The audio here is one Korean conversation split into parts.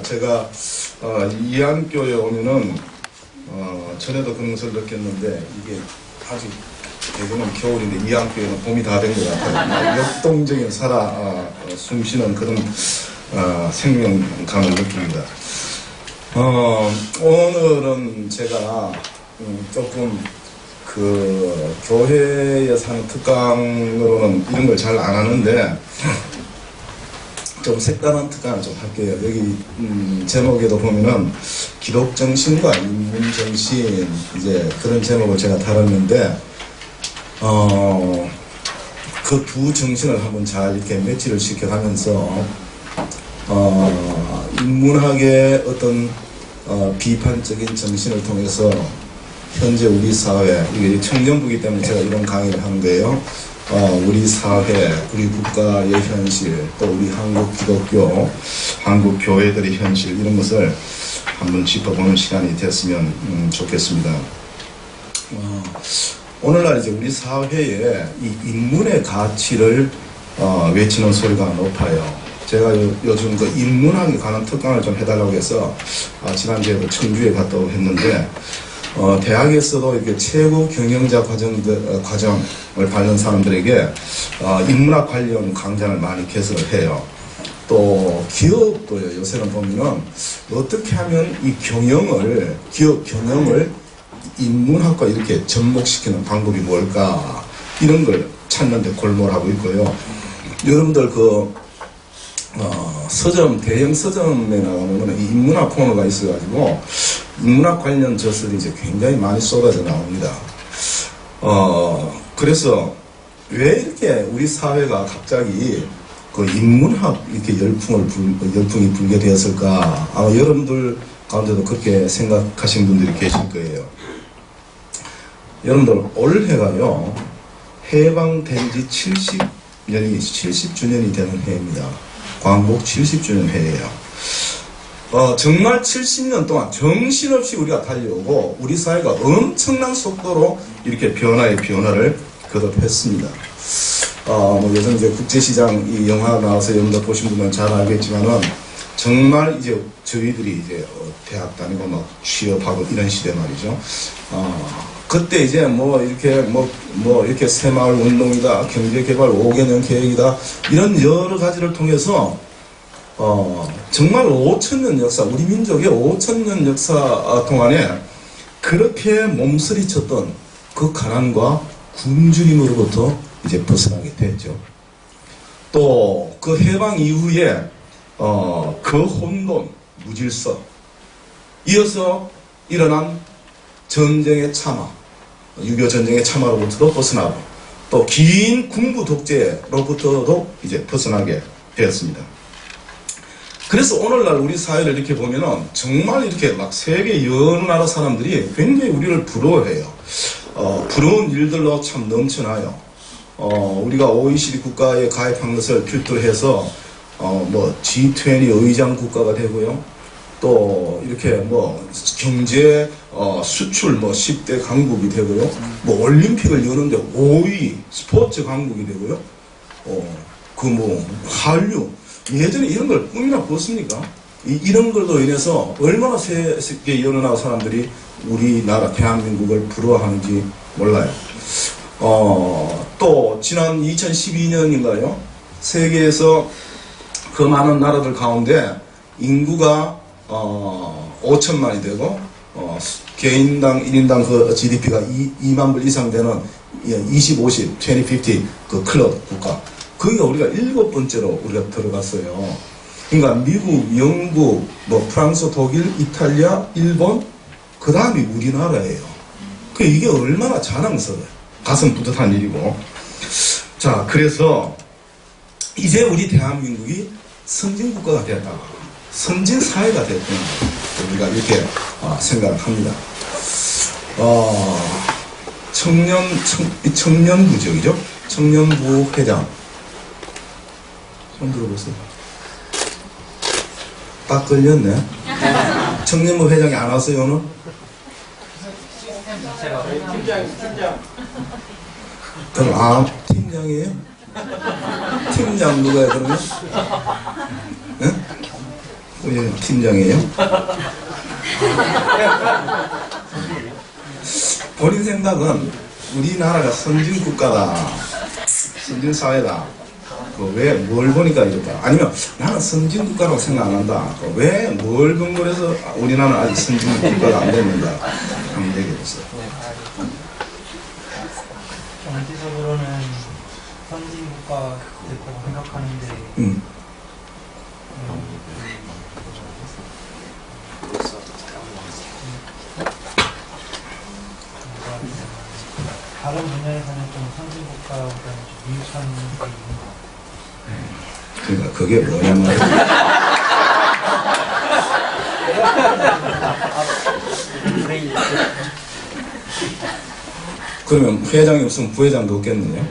제가 이안교에 오면은 전에도 그런 것을 느꼈는데 이게 아직 대구는 겨울인데 이안교에는 봄이 다 된 것 같아요. 역동적인 숨쉬는 그런 생명감을 느낍니다. 오늘은 제가 조금 그 교회에서 하는 특강으로는 이런 걸 잘 안 하는데 좀 색다른 특강을 좀 할게요. 여기 제목에도 보면은 기독정신과 인문정신 이제 그런 제목을 제가 다뤘는데 그 두 정신을 한번 잘 이렇게 매치를 시켜가면서 인문학의 어떤 비판적인 정신을 통해서 현재 우리 사회, 이게 청년부이기 때문에 제가 이런 강의를 하는 거예요. 우리 사회, 우리 국가의 현실, 또 우리 한국 기독교, 한국 교회들의 현실, 이런 것을 한번 짚어보는 시간이 됐으면 좋겠습니다. 오늘날 이제 우리 사회에 이 인문의 가치를 외치는 소리가 높아요. 제가 요즘 그 인문학에 관한 특강을 좀 해달라고 해서 지난주에도 청주에 갔다 오고 했는데 대학에서도 이렇게 최고 경영자 과정을 밟는 사람들에게 인문학 관련 강좌를 많이 개설을 해요. 또 기업도요. 요새는 보면은 어떻게 하면 이 기업 경영을 인문학과 이렇게 접목시키는 방법이 뭘까, 이런 걸 찾는데 골몰하고 있고요. 여러분들 서점, 대형 서점에 나오면 이 인문학 코너가 있어가지고 인문학 관련 저술이 이제 굉장히 많이 쏟아져 나옵니다. 그래서 왜 이렇게 우리 사회가 갑자기 그 인문학 이렇게 열풍이 불게 되었을까? 아마 여러분들 가운데도 그렇게 생각하신 분들이 계실 거예요. 여러분들 올해가요, 해방된 지 70주년이 되는 해입니다. 광복 70주년 해예요. 정말 70년 동안 정신없이 우리가 달려오고 우리 사회가 엄청난 속도로 이렇게 변화를 거듭했습니다. 요즘 이제 국제시장 이 영화 나와서 여러분들 보신 분들은 잘 알겠지만은 정말 이제 저희들이 이제 대학 다니고 막 취업하고 이런 시대 말이죠. 그때 이제 이렇게 새마을 운동이다, 경제개발 5개년 계획이다, 이런 여러 가지를 통해서 정말 5,000년 역사, 우리 민족의 5,000년 역사 동안에 그렇게 몸서리쳤던 그 가난과 굶주림으로부터 이제 벗어나게 됐죠. 또 그 해방 이후에 그 혼돈, 무질서, 이어서 일어난 전쟁의 참화, 6.25 전쟁의 참화로부터도 벗어나고 또 긴 군부 독재로부터도 이제 벗어나게 되었습니다. 그래서 오늘날 우리 사회를 이렇게 보면은 정말 이렇게 막 세계 여러 나라 사람들이 굉장히 우리를 부러워해요. 부러운 일들로 참 넘쳐나요. 우리가 OECD 국가에 가입한 것을 필두로 해서 G20 의장 국가가 되고요. 또 이렇게 경제 수출 10대 강국이 되고요. 올림픽을 여는데 5위 스포츠 강국이 되고요. 한류, 예전에 이런 걸 꿈이나 꿨습니까? 이런 걸로 인해서 얼마나 세계 여러 나라 사람들이 우리나라 대한민국을 부러워하는지 몰라요. 또 지난 2012년인가요? 세계에서 그 많은 나라들 가운데 인구가 5천만이 되고 개인당 1인당 그 GDP가 2만 불 이상 되는 2050 그 클럽 국가, 거기가 우리가 7번째로 우리가 들어갔어요. 그러니까 미국, 영국, 프랑스, 독일, 이탈리아, 일본, 그 다음이 우리나라예요. 이게 얼마나 자랑스러워요. 가슴 뿌듯한 일이고. 자, 그래서 이제 우리 대한민국이 선진국가가 되었다, 선진사회가 되었다, 우리가 이렇게 생각을 합니다. 청년부지역이죠. 청년부 회장. 손 들어보세요. 딱 걸렸네. 청년부 회장이 안 왔어요, 오늘? 팀장. 그럼 팀장이에요? 팀장 누가요, 그러면? 네? 예, 팀장이에요? 본인 생각은 우리나라가 선진국가다, 선진사회다. 왜 뭘 보니까 이럴까? 아니면 나는 선진국가라고 생각 안 한다. 왜 뭘 근거로 해서 우리나라는 아직 선진국가가 안 됐는가? 한번 얘기해 보세요. 정치적으로는 선진국가 될 거라고 생각하는데 다른 분야에서는 좀 선진국가보다는 좀 미흡한 게 있는 것 같아요. 그러니까 그게 뭐냐면 그러면 회장이 없으면 부회장도 없겠네요.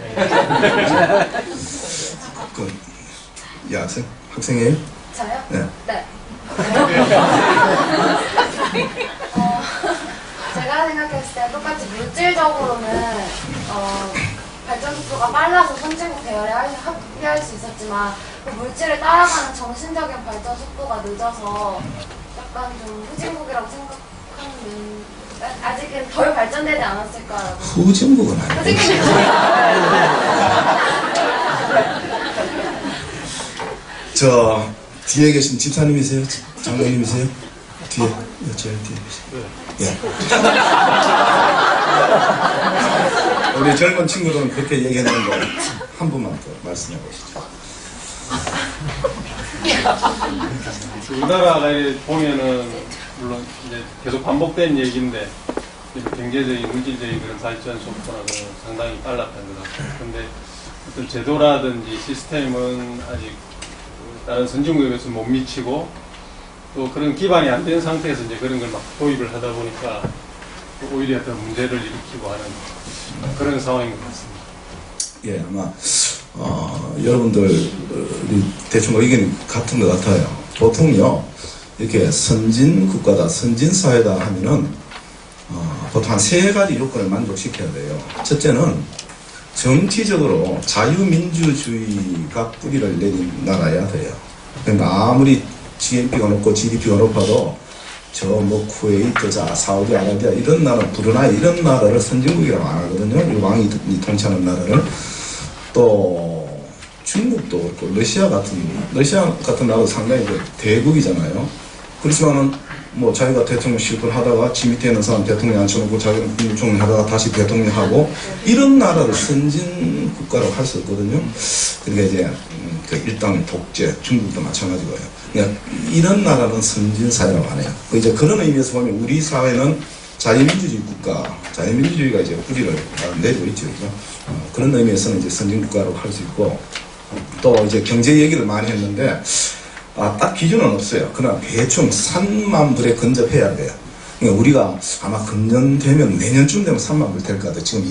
이 학생이에요? 저요? 네. 네. 제가 생각했을 때 똑같이 물질적으로는 발전 속도가 빨라서 선진국 계열에 합류할 수 있었지만 그 물질을 따라가는 정신적인 발전 속도가 늦어서 약간 좀 후진국이라고 생각하는 아직은 덜 발전되지 않았을까라고. 후진국은 아니에요. 저 뒤에 계신 집사님이세요? 장로님이세요? 뒤에, 제일 뒤에 계신. 예. 우리 젊은 친구들은 그렇게 얘기했는데 한 분만 더 말씀해 보시죠. 우리나라가 보면은 물론 이제 계속 반복된 얘기인데 경제적인 물질적인 그런 발전 속도나 상당히 빨랐던 것 같아요. 근데 어떤 제도라든지 시스템은 아직 다른 선진국에 비해서 못 미치고 또 그런 기반이 안 된 상태에서 이제 그런 걸 막 도입을 하다 보니까 오히려 더 문제를 일으키고 하는 그런 상황인 것 같습니다. 예, 아마 여러분들이 대충 의견이 같은 것 같아요. 보통요 이렇게 선진국가다, 선진사회다 하면은 보통 한 세 가지 요건을 만족시켜야 돼요. 첫째는 정치적으로 자유민주주의가 뿌리를 내린 나라여야 돼요. 그러니까 아무리 GNP가 높고 GDP가 높아도 저 뭐 쿠웨이트, 사우디아라비아 이런 나라, 브루나이 이런 나라를 선진국이라고 안 하거든요. 이 왕이 통치하는 나라를. 또 중국도 그렇고 러시아 같은 나라도 상당히 대국이잖아요. 그렇지만은 뭐 자기가 대통령 실컷 하다가 지 밑에 있는 사람 대통령 앉혀놓고 자기는 국무총리 하다가 다시 대통령 하고 이런 나라를 선진국가라고 할 수 없거든요. 그러니까 이제 그 일당 독재, 중국도 마찬가지고요. 그러니까 이런 나라는 선진사회라고 하네요. 이제 그런 의미에서 보면 우리 사회는 자유민주주의 국가, 자유민주주의가 이제 뿌리를 내리고 있죠. 그죠? 그런 의미에서는 이제 선진국가라고 할 수 있고, 또 이제 경제 얘기를 많이 했는데, 딱 기준은 없어요. 그러나 대충 3만 불에 근접해야 돼요. 그러니까 우리가 아마 금년 되면 내년쯤 되면 3만 불 될 것 같아요. 지금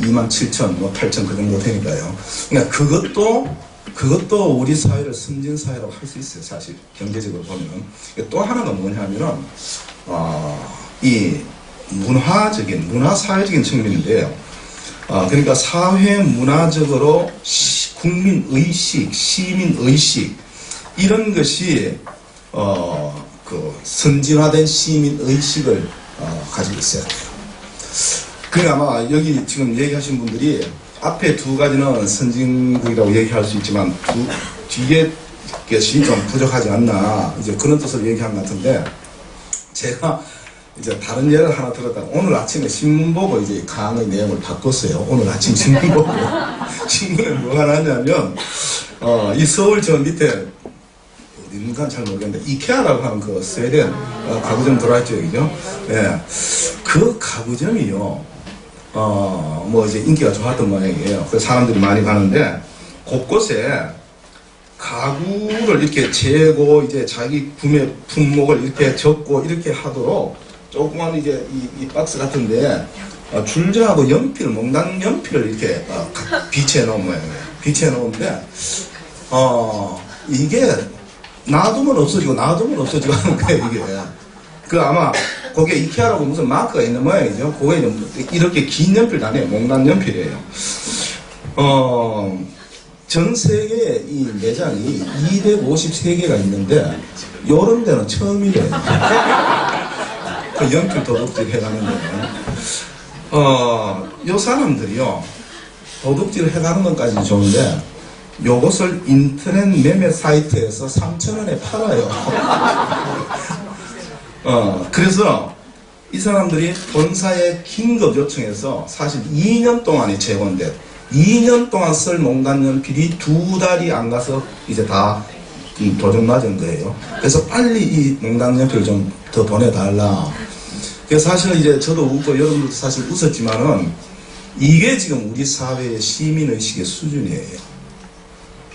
2만 7천, 뭐 8천 그 정도 되니까요. 그러니까 그것도 우리 사회를 선진사회라고 할 수 있어요. 사실 경제적으로 보면은. 또 하나가 뭐냐면은 이 문화사회적인 측면인데요. 그러니까 사회 문화적으로 국민의식, 시민의식 이런 것이 그 선진화된 시민의식을 가지고 있어야 돼요. 그러니까 아마 여기 지금 얘기하신 분들이 앞에 두 가지는 선진국이라고 얘기할 수 있지만 뒤에 것이 좀 부족하지 않나 이제 그런 뜻으로 얘기한 것 같은데, 제가 이제 다른 예를 하나 들었다가 오늘 아침에 신문 보고 이제 강의 내용을 바꿨어요. 오늘 아침 신문 보고 신문에 뭐가 나왔냐면 이 서울 저 밑에 어딘가 잘 모르겠는데 이케아라고 하는 그 스웨덴 가구점 들어왔죠, 그죠? 예, 그 가구점이요. 뭐 이제 인기가 좋았던 모양이에요. 그래서 사람들이 많이 가는데 곳곳에 가구를 이렇게 재고 이제 자기 구매 품목을 이렇게 적고 이렇게 하도록 조그만 이제 이 박스 같은데 줄자하고 연필, 몽당 연필을 이렇게 비치해 놓은 모양이에요. 비치해 놓은데 이게 놔두면 없어지고 놔두면 없어지고 하는 거예요, 이게. 그 아마 거기에 이케아라고 무슨 마크가 있는 모양이죠. 그거에 이렇게 긴 연필도 아니에요. 몽단 연필이에요. 전 세계에 이 매장이 253개가 있는데 요런 데는 처음이래요. 그 연필 도둑질 해가는 데는. 요 사람들이요, 도둑질 해가는 것까지는 좋은데 요것을 인터넷 매매 사이트에서 3,000원에 팔아요. 그래서 이 사람들이 본사에 긴급 요청해서 사실 2년 동안이 재건돼 2년 동안 쓸 농단 연필이 2달이 안 가서 이제 다 도둑 맞은 거예요. 그래서 빨리 이 농단 연필을 좀 더 보내달라. 그래서 사실 이제 저도 웃고 여러분들도 사실 웃었지만은 이게 지금 우리 사회의 시민의식의 수준이에요.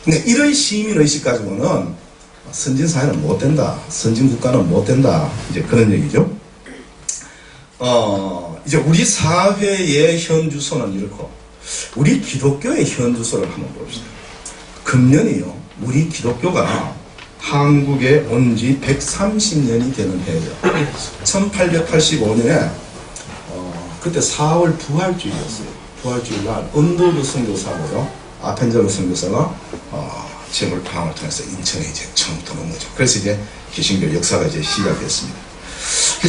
근데 이런 시민의식 가지고는 선진사회는 못 된다. 선진국가는 못 된다. 이제 그런 얘기죠. 이제 우리 사회의 현주소는 이렇고, 우리 기독교의 현주소를 한번 봅시다. 금년이요, 우리 기독교가 한국에 온 지 130년이 되는 해예요. 1885년에, 그때 4월 부활주일이었어요. 부활주일 날, 은도부 선교사고요. 아펜젤로 선교사가, 제물방을 통해서 인천에 이제 처음 들어온 거죠. 그래서 이제 개신교 역사가 이제 시작됐습니다.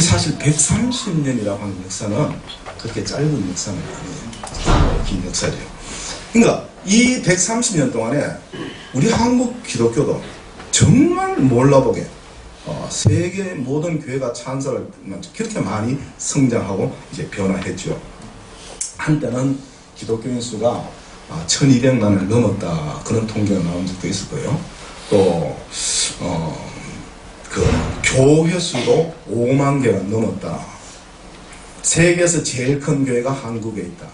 사실 130년이라고 하는 역사는 그렇게 짧은 역사는 아니에요. 긴 역사죠. 그러니까 이 130년 동안에 우리 한국 기독교도 정말 몰라보게 세계 모든 교회가 찬사를 그렇게 많이 성장하고 이제 변화했죠. 한때는 기독교인 수가 1200만을 넘었다. 그런 통계가 나온 적도 있을 거예요. 또 그 교회 수도 5만 개가 넘었다. 세계에서 제일 큰 교회가 한국에 있다.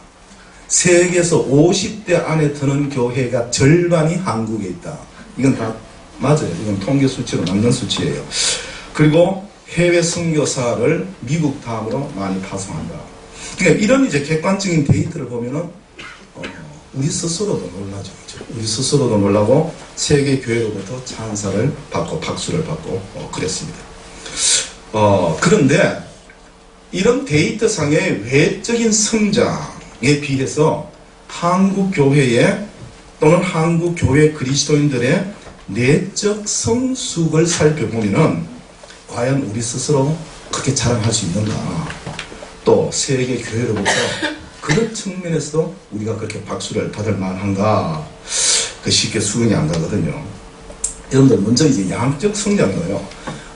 세계에서 50대 안에 드는 교회가 절반이 한국에 있다. 이건 다 맞아요. 이건 통계 수치로 맞는 수치예요. 그리고 해외 선교사를 미국 다음으로 많이 파송한다. 그러니까 이런 이제 객관적인 데이터를 보면은 우리 스스로도 놀라죠. 우리 스스로도 놀라고 세계 교회로부터 찬사를 받고 박수를 받고 그랬습니다. 그런데 이런 데이터상의 외적인 성장에 비해서 한국 교회의 또는 한국 교회 그리스도인들의 내적 성숙을 살펴보면은 과연 우리 스스로 그렇게 자랑할 수 있는가? 또 세계 교회로부터 그런 측면에서도 우리가 그렇게 박수를 받을 만한가? 그 쉽게 수긍이 안 가거든요. 여러분들 먼저 이제 양적 성장이에요.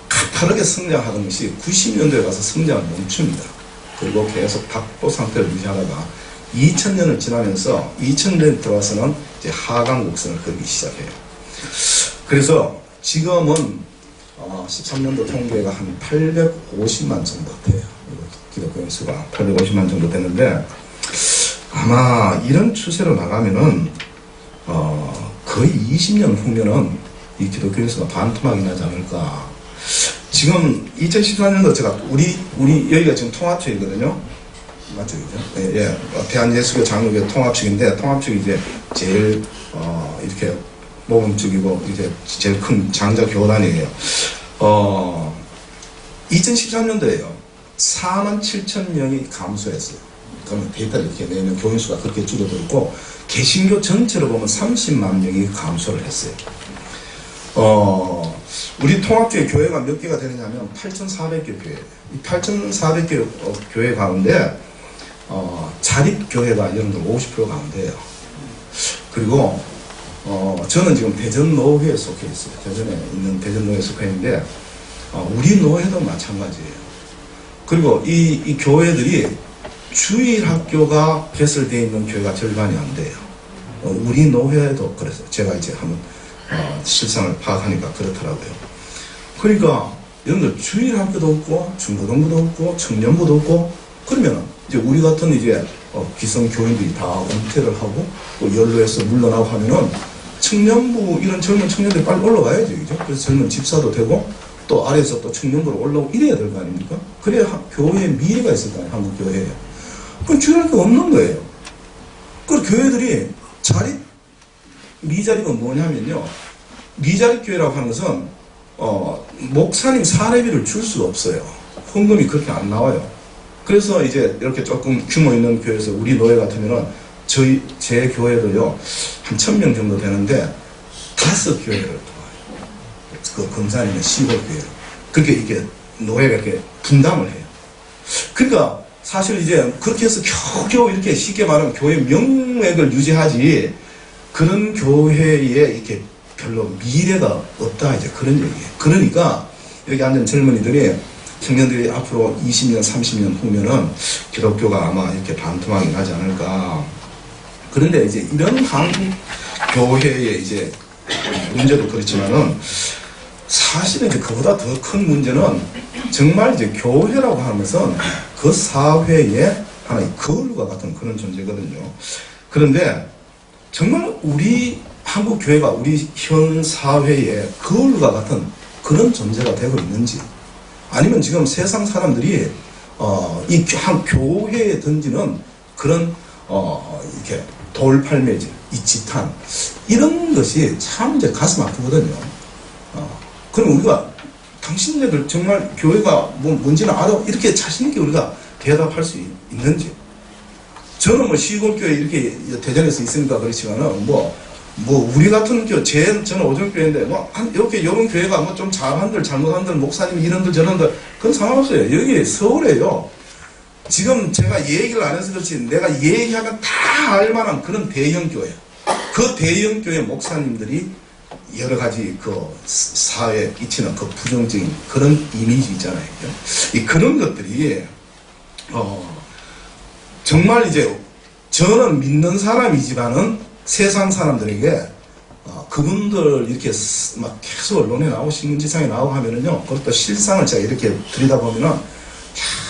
가파르게 성장하던 것이 90년대에 가서 성장을 멈춥니다. 그리고 계속 답보 상태를 유지하다가 2000년을 지나면서 2000년에 들어와서는 이제 하강 곡선을 그리기 시작해요. 그래서 지금은 13년도 통계가 한 850만 정도 돼요. 기독교인 수가 850만 정도 되는데 아마 이런 추세로 나가면은 거의 20년 후면은 이 기독교인 수가 반토막이 나지 않을까. 지금 2014년도 제가 우리 여기가 지금 통합축이거든요. 맞죠, 그죠? 예. 대한예수교 장로교 통합축인데 통합축이 이제 제일 이렇게 모범축이고 이제 제일 큰 장자 교단이에요. 2013년도에요. 47,000명이 감소했어요. 그러면 데이터를 이렇게 내면 교인 수가 그렇게 줄어들고 개신교 전체로 보면 30만 명이 감소를 했어요. 우리 통합주의 교회가 몇 개가 되느냐면 8,400개 교회. 이 8,400개 교회 가운데 자립교회가 여러분들 50%가 안 돼요. 그리고 저는 지금 대전노회에 속해 있어요. 대전에 있는 대전노회에 속해 있는데 우리 노회도 마찬가지예요. 그리고 이 교회들이 주일학교가 개설되어 있는 교회가 절반이 안 돼요. 우리 노회도 그래서 제가 이제 한번 실상을 파악하니까 그렇더라고요. 그러니까 여러분들 주일학교도 없고 중고등부도 없고 청년부도 없고 그러면 이제 우리 같은 이제 기성 교인들이 다 은퇴를 하고 또 연로에서 물러나고 하면은 청년부 이런 젊은 청년들이 빨리 올라가야죠, 그죠? 그래서 젊은 집사도 되고 또 아래에서 또 청년부로 올라오고 이래야 될 거 아닙니까? 그래야 교회에 미래가 있을 거 아니에요, 한국 교회에. 그럼 주일학교가 없는 거예요. 그 교회들이 미자립은 뭐냐면요. 미자립 교회라고 하는 것은 목사님 사례비를 줄 수가 없어요. 헌금이 그렇게 안 나와요. 그래서 이제 이렇게 조금 규모 있는 교회에서 우리 노예 같으면은 제 교회도요. 한 1000명 정도 되는데 5교회를 도와요. 그 금산이나 시골 교회로. 그렇게 이렇게 노예가 이렇게 분담을 해요. 그러니까 사실 이제 그렇게 해서 겨우겨우 이렇게 쉽게 말하면 교회 명맥을 유지하지 그런 교회에 이렇게 별로 미래가 없다 이제 그런 얘기예요. 그러니까 여기 앉은 젊은이들이 청년들이 앞으로 20년, 30년 후면은 기독교가 아마 이렇게 반토막이 나지 않을까. 그런데 이제 이런 한국 교회의 이제 문제도 그렇지만은 사실은 이제 그보다 더 큰 문제는 정말 이제 교회라고 하면서 그 사회의 하나의 거울과 같은 그런 존재거든요. 그런데 정말 우리 한국 교회가 우리 현 사회의 거울과 같은 그런 존재가 되고 있는지, 아니면 지금 세상 사람들이 이 한 교회에 던지는 그런 이렇게 돌팔매질, 이 지탄 이런 것이 참 이제 가슴 아프거든요. 그럼 우리가 당신네들 정말 교회가 뭔지는 알아? 이렇게 자신있게 우리가 대답할 수 있는지. 저는 뭐 시골교회 이렇게 대전에서 있으니까 그렇지만은 우리 같은 저는 오정교회인데 이렇게 이런 교회가 뭐 좀 잘한들 잘못한들 목사님 이런들 저런들 그건 상관없어요. 여기 서울에요. 지금 제가 얘기를 안 해서 그렇지 내가 얘기하면 다 알만한 그런 대형 교회. 그 대형 교회 목사님들이 여러 가지 그 사회에 끼치는 그 부정적인 그런 이미지 있잖아요. 그런 것들이 정말 이제 저는 믿는 사람이지만은 세상 사람들에게 그분들 이렇게 막 계속 언론에 나오고 신문지상에 나오고 하면은요, 그것도 실상을 제가 이렇게 들여다보면은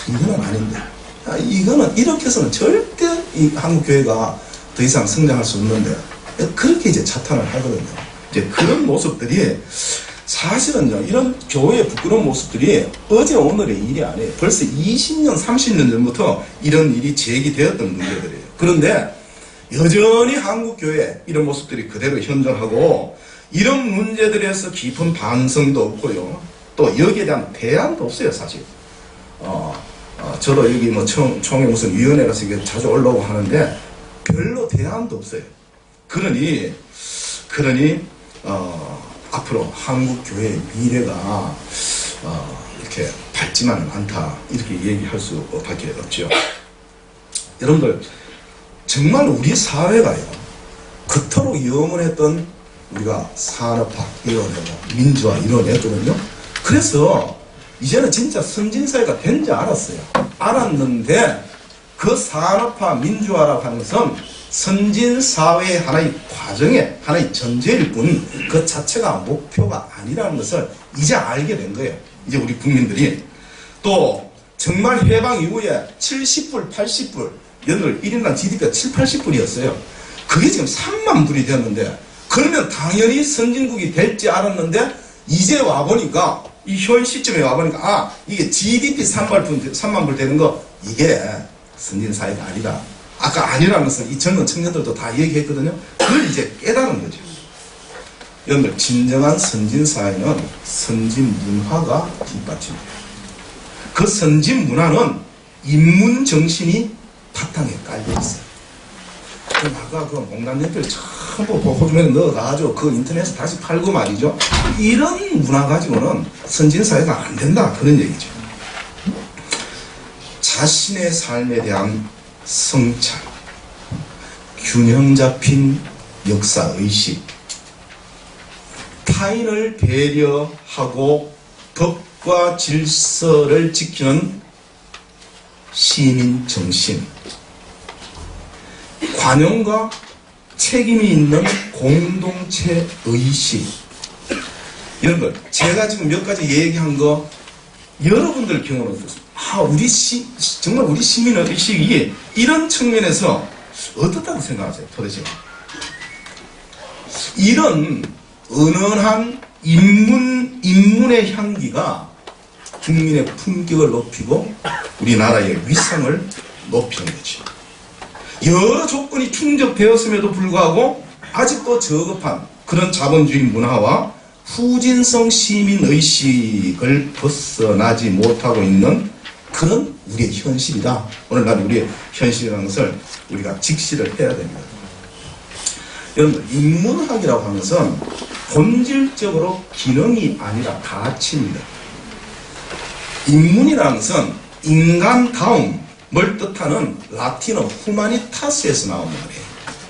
이거는 아닌데, 이거는 이렇게 해서는 절대 이 한국 교회가 더 이상 성장할 수 없는데 그렇게 이제 자탄을 하거든요. 이제 그런 모습들이 사실은요, 이런 교회의 부끄러운 모습들이 어제 오늘의 일이 아니에요. 벌써 20년, 30년 전부터 이런 일이 제기되었던 문제들이에요. 그런데 여전히 한국교회 이런 모습들이 그대로 현존하고 이런 문제들에서 깊은 반성도 없고요. 또 여기에 대한 대안도 없어요, 사실. 저도 여기 뭐 총회 무슨 위원회라서 이게 자주 올라오고 하는데 별로 대안도 없어요. 그러니 앞으로 한국 교회의 미래가 이렇게 밝지만은 않다 이렇게 얘기할 수밖에 없죠. 여러분들 정말 우리 사회가요 그토록 영원했던 우리가 산업화 이뤄내고 민주화 이뤄냈거든요. 그래서 이제는 진짜 선진사회가 된지 알았는데 그 산업화 민주화라고 하는 것은 선진사회의 하나의 과정의 하나의 전제일 뿐 그 자체가 목표가 아니라는 것을 이제 알게 된 거예요. 이제 우리 국민들이. 또 정말 해방 이후에 70불, 80불 연을 1인당 GDP가 7, 80불이었어요. 그게 지금 3만 불이 되었는데 그러면 당연히 선진국이 될지 알았는데 이제 와보니까 이 현 시점에 와보니까 이게 GDP 3만 불 되는 거 이게 선진사회가 아니다. 아까 아니라는 것은 이 젊은 청년들도 다 얘기했거든요. 그걸 이제 깨달은 거죠. 여러분들 진정한 선진사회는 선진문화가 뒷받침돼요. 그 선진문화는 인문정신이 바탕에 깔려있어요. 그럼 아까 그 몽단연필 전부 호주머니에 넣어가지고 그 인터넷에 다시 팔고 말이죠. 이런 문화 가지고는 선진사회가 안 된다 그런 얘기죠. 자신의 삶에 대한 성찰, 균형 잡힌 역사의식, 타인을 배려하고 법과 질서를 지키는 시민 정신, 관용과 책임이 있는 공동체 의식, 이런 걸 제가 지금 몇 가지 얘기한 거 여러분들 경험은 어떻습니까? 정말 우리 시민의 의식이 이런 측면에서 어떻다고 생각하세요? 도대체 이런 은은한 인문의 향기가 국민의 품격을 높이고 우리나라의 위상을 높이는 거지. 여러 조건이 충족되었음에도 불구하고 아직도 저급한 그런 자본주의 문화와 후진성 시민의식을 벗어나지 못하고 있는 그런 우리의 현실이다. 오늘날 우리의 현실이라는 것을 우리가 직시를 해야 됩니다. 여러분, 인문학이라고 하는 것은 본질적으로 기능이 아니라 가치입니다. 인문이라는 것은 인간다움을 뜻하는 라틴어 후마니타스에서 나온 말이에요.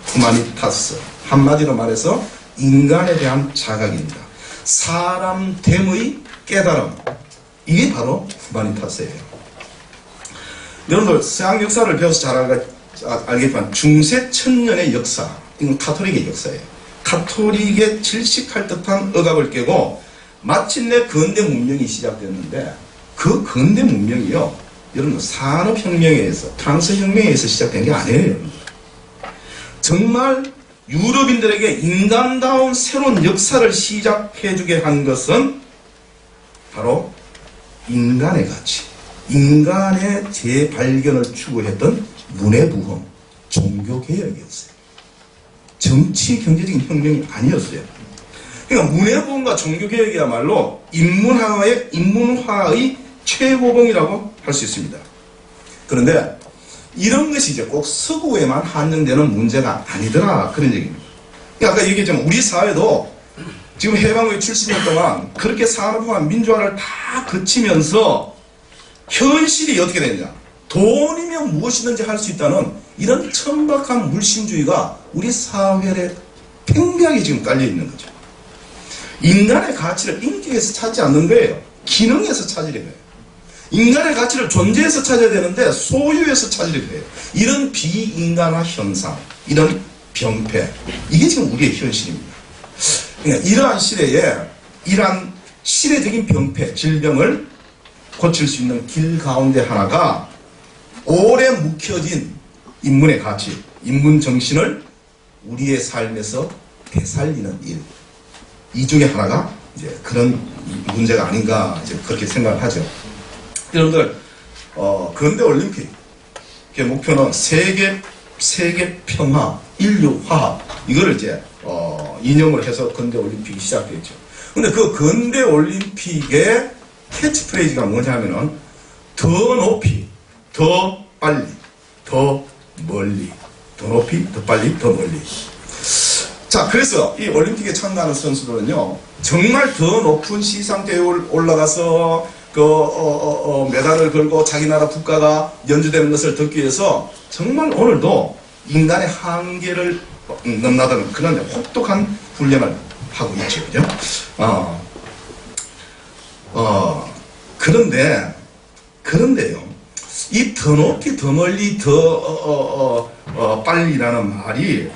후마니타스. 한마디로 말해서 인간에 대한 자각입니다. 사람됨의 깨달음. 이게 바로 후마니타스예요. 여러분들 서양 역사를 배워서 잘 알겠지만 중세 천년의 역사, 이건 카톨릭의 역사예요. 카톨릭의 질식할 듯한 억압을 깨고 마침내 근대 문명이 시작됐는데 그 근대 문명이요, 여러분 산업혁명에 의해서, 프랑스 혁명에 의해서 시작된 게 아니에요. 여러분. 정말 유럽인들에게 인간다운 새로운 역사를 시작해주게 한 것은 바로 인간의 가치, 인간의 재발견을 추구했던 문해부흥, 종교개혁이었어요. 정치, 경제적인 혁명이 아니었어요. 그러니까 문해부흥과 종교개혁이야말로 인문화의 최고봉이라고 할 수 있습니다. 그런데 이런 것이 이제 꼭 서구에만 한정되는 문제가 아니더라, 그런 얘기입니다. 그러니까 아까 얘기했지만 우리 사회도 지금 해방후에 70년 동안 그렇게 산업화, 민주화를 다 거치면서 현실이 어떻게 되느냐, 돈이면 무엇이든지 할 수 있다는 이런 천박한 물신주의가 우리 사회에 팽배하게 지금 깔려 있는 거죠. 인간의 가치를 인격에서 찾지 않는 거예요. 기능에서 찾으려 해요. 인간의 가치를 존재에서 찾아야 되는데 소유에서 찾으려 해요. 이런 비인간화 현상, 이런 병폐, 이게 지금 우리의 현실입니다. 그러니까 이러한 시대에 이러한 시대적인 병폐, 질병을 고칠 수 있는 길 가운데 하나가 오래 묵혀진 인문의 가치, 인문 정신을 우리의 삶에서 되살리는 일, 이 중에 하나가 이제 그런 문제가 아닌가, 이제 그렇게 생각을 하죠. 여러분들, 근대 올림픽의 목표는 세계 평화, 인류 화합, 이거를 이제 이념을 해서 근대 올림픽이 시작됐죠. 근데 그 근대 올림픽의 캐치프레이즈가 뭐냐면은 더 높이, 더 빨리, 더 멀리, 더 높이, 더 빨리, 더 멀리. 자, 그래서 이 올림픽에 참가하는 선수들은요, 정말 더 높은 시상대에 올라가서 메달을 걸고 자기 나라 국가가 연주되는 것을 듣기 위해서 정말 오늘도 인간의 한계를 넘나드는 그런 혹독한 훈련을 하고 있죠. 그죠? 그런데요, 이 더 높이, 더 멀리, 더 빨리라는 말이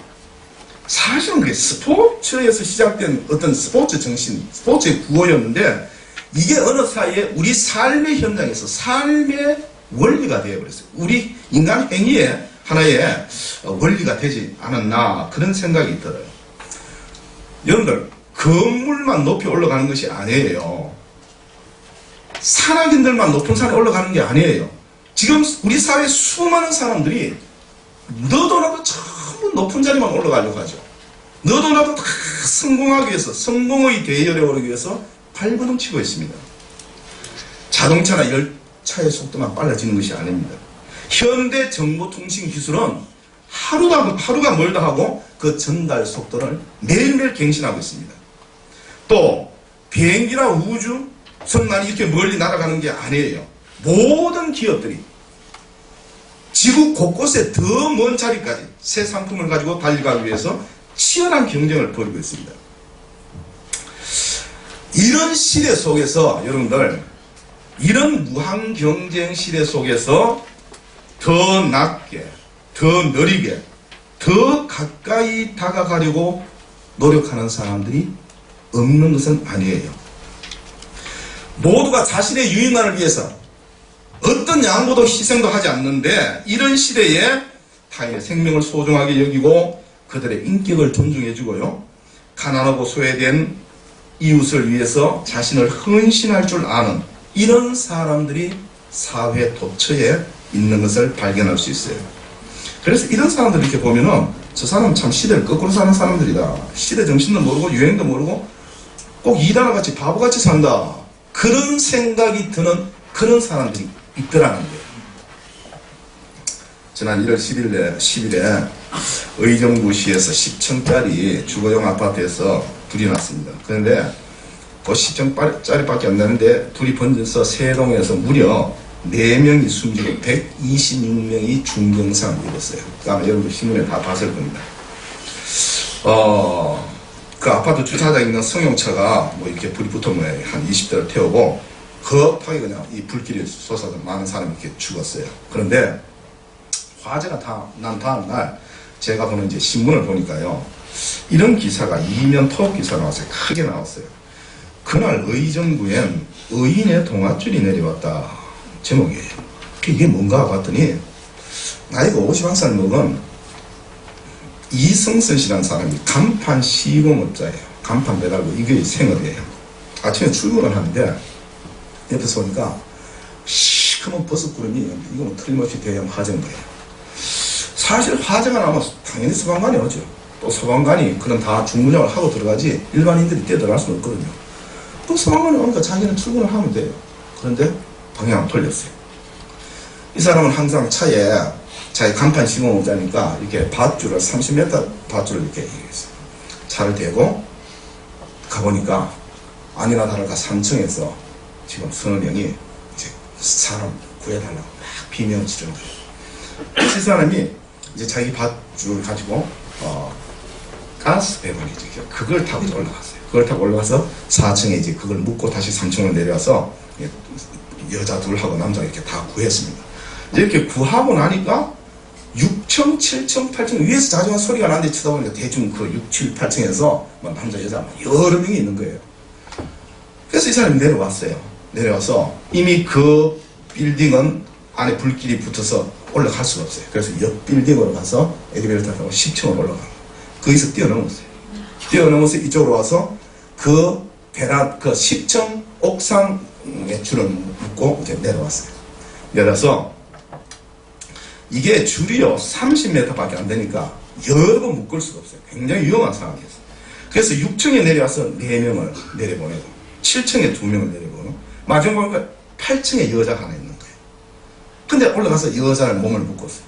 사실은 그게 스포츠에서 시작된 어떤 스포츠 정신, 스포츠의 구호였는데 이게 어느 사이에 우리 삶의 현장에서 삶의 원리가 되어버렸어요. 우리 인간 행위의 하나의 원리가 되지 않았나, 그런 생각이 들어요. 여러분들, 건물만 높이 올라가는 것이 아니에요. 산악인들만 높은 산에 올라가는 게 아니에요. 지금 우리 사회 수많은 사람들이 너도 나도 전부 높은 자리만 올라가려고 하죠. 너도 나도 다 성공하기 위해서, 성공의 대열에 오르기 위해서 발버둥치고 있습니다. 자동차나 열차의 속도만 빨라지는 것이 아닙니다. 현대 정보통신 기술은 하루가 멀다 하고 그 전달 속도를 매일매일 갱신하고 있습니다. 또 비행기나 우주, 선만이 이렇게 멀리 날아가는 게 아니에요. 모든 기업들이 지구 곳곳에 더 먼 자리까지 새 상품을 가지고 달려가기 위해서 치열한 경쟁을 벌이고 있습니다. 이런 시대 속에서 여러분들, 이런 무한 경쟁 시대 속에서 더 낮게, 더 느리게, 더 가까이 다가가려고 노력하는 사람들이 없는 것은 아니에요. 모두가 자신의 유익만을 위해서 어떤 양보도 희생도 하지 않는데, 이런 시대에 타인의 생명을 소중하게 여기고 그들의 인격을 존중해주고요, 가난하고 소외된 이웃을 위해서 자신을 헌신할 줄 아는 이런 사람들이 사회 도처에 있는 것을 발견할 수 있어요. 그래서 이런 사람들 이렇게 보면은 저 사람은 참 시대를 거꾸로 사는 사람들이다. 시대 정신도 모르고 유행도 모르고 꼭 이단와 같이 바보같이 산다. 그런 생각이 드는 그런 사람들이 있더라는 거예요. 지난 1월 10일에 의정부시에서 10층짜리 주거용 아파트에서 불이 났습니다. 그런데 그 10층짜리밖에 안 나는데 불이 번져서 세 동에서 무려 4명이 숨지고 126명이 중경사를 입었어요. 아마 여러분들 신문에 다 봤을 겁니다. 그 아파트 주차장에 있는 승용차가 뭐 이렇게 불이 붙으면 한 20대를 태우고 급하게 그냥 이 불길이 솟아서 많은 사람이 이렇게 죽었어요. 그런데 화재가 난 다음 날 제가 보는 이제 신문을 보니까요. 이런 기사가 이면 토업 기사 나왔어요. 크게 나왔어요. 그날 의정부엔 의인의 동아줄이 내려왔다. 제목이에요. 이게 뭔가 봤더니 나이가 51살 먹은 이승선 씨라는 사람이 간판 시공업자예요. 간판 매달고 이게 생업이에요. 아침에 출근을 하는데 옆에서 보니까 시커먼 버섯구름이 이거 뭐 틀림없이 대형 화재인 거예요. 사실 화재가 나면 당연히 소방관이 오죠. 또 소방관이 그런 다 중분장을 하고 들어가지 일반인들이 뛰어들어갈 수는 없거든요. 또 소방관이 오니까 자기는 출근을 하면 돼요. 그런데 방향을 돌렸어요. 이 사람은 항상 차에 자기 간판 시공업자니까 이렇게 밧줄을 30m 밧줄을 이렇게 했어요. 차를 대고 가보니까 아니나 다를까 3층에서 지금 서너 명이 이제 사람 구해달라고 막 비명 지르는 거예요. 이 사람이 이제 자기 밧줄 가지고 가스 배관이죠. 그걸 타고 올라갔어요. 그걸 타고 올라가서 4층에 이제 그걸 묶고 다시 3층으로 내려와서 여자 둘하고 남자 이렇게 다 구했습니다. 이렇게 구하고 나니까 6층, 7층, 8층 위에서 자주한 소리가 나는데 쳐다보니까 대충 그 6, 7, 8층에서 남자, 여자 여러 명이 있는 거예요. 그래서 이 사람이 내려왔어요. 내려와서 이미 그 빌딩은 안에 불길이 붙어서 올라갈 수가 없어요. 그래서 옆 빌딩으로 가서 엘리베이터 타고 10층으로 올라가요. 거기서 뛰어넘었어요. 뛰어넘어서 이쪽으로 와서 그 베란, 그 10층 옥상에 줄을 묶고 이제 내려왔어요. 내려서 이게 줄이요 30m 밖에 안 되니까 여러 번 묶을 수가 없어요. 굉장히 위험한 상황이었어요. 그래서 6층에 내려와서 4명을 내려보내고 7층에 2명을 내려보내고 마지막에 8층에 여자가 하나 있는 거예요. 근데 올라가서 여자를 몸을 묶었어요.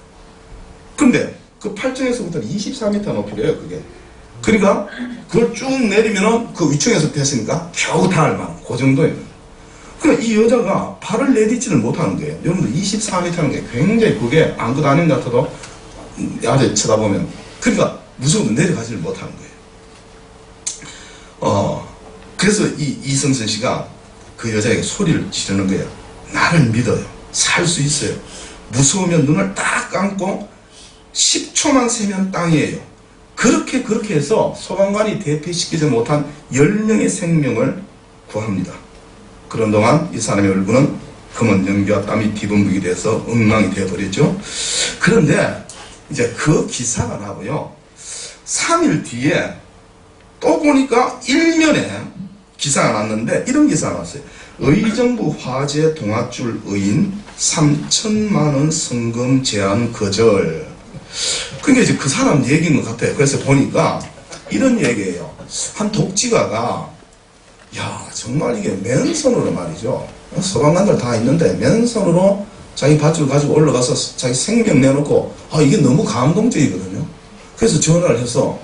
근데 그 8층에서부터 24m 높이래요 그게. 그러니까 그걸 쭉 내리면은 그 위층에서 됐으니까 겨우 닿을 만한 그 정도예요. 그러니까 이 여자가 발을 내딛지를 못하는 거예요. 여러분들 24m라는 게 굉장히 그게 아무것도 아닌 것 같아도 아주 쳐다보면 그러니까 무서워도 내려가지를 못하는 거예요. 그래서 이 이승선 씨가 그 여자에게 소리를 지르는 거예요. 나를 믿어요. 살 수 있어요. 무서우면 눈을 딱 감고 10초만 세면 땅이에요. 그렇게 해서 소방관이 대피시키지 못한 10명의 생명을 구합니다. 그런 동안 이 사람의 얼굴은 검은 연기와 땀이 뒤범벅이 돼서 엉망이 되어버렸죠. 그런데 이제 그 기사가 나고요. 3일 뒤에 또 보니까 일면에 기사가 났는데 이런 기사가 났어요. 의정부 화재 동아줄 의인 3천만 원 성금 제한 거절. 그게 이제 그 사람 얘기인 것 같아요. 그래서 보니까 이런 얘기예요. 한 독지가가 야 정말 이게 맨손으로 말이죠. 소방관들 다 있는데 맨손으로 자기 밧줄 가지고 올라가서 자기 생명 내놓고 이게 너무 감동적이거든요. 그래서 전화를 해서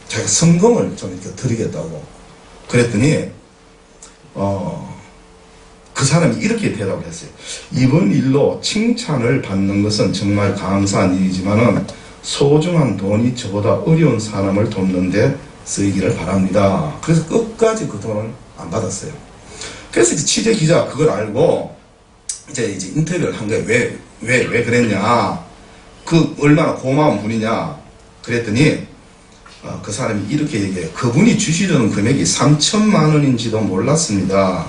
자기가 성금을 좀 이렇게 드리겠다고 그랬더니 그 사람이 이렇게 대답을 했어요. 이번 일로 칭찬을 받는 것은 정말 감사한 일이지만은 소중한 돈이 저보다 어려운 사람을 돕는데 쓰이기를 바랍니다. 그래서 끝까지 그 돈을 안 받았어요. 그래서 이제 취재 기자가 그걸 알고 이제 인터뷰를 한 거예요. 왜 그랬냐? 그 얼마나 고마운 분이냐? 그랬더니 그 사람이 이렇게 얘기해요. 그분이 주시려는 금액이 3천만 원인지도 몰랐습니다.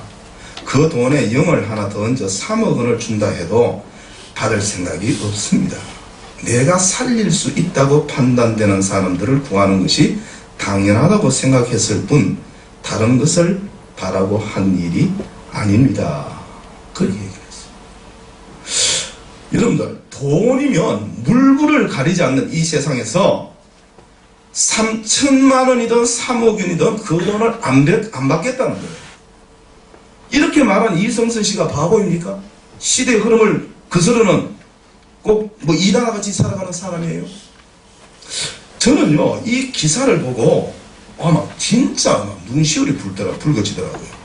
그 돈에 0을 하나 더 얹어 3억 원을 준다 해도 받을 생각이 없습니다. 내가 살릴 수 있다고 판단되는 사람들을 구하는 것이 당연하다고 생각했을 뿐 다른 것을 바라고 한 일이 아닙니다. 그렇게 얘기했어요. 여러분들 돈이면 물불을 가리지 않는 이 세상에서 3천만 원이든 3억 원이든 그 돈을 안 받겠다는 거예요. 이렇게 말한 이승선 씨가 바보입니까? 시대의 흐름을 거스르는 꼭 뭐 이단과 같이 살아가는 사람이에요. 저는요, 이 기사를 보고, 아마 진짜 눈시울이 붉어지더라고요.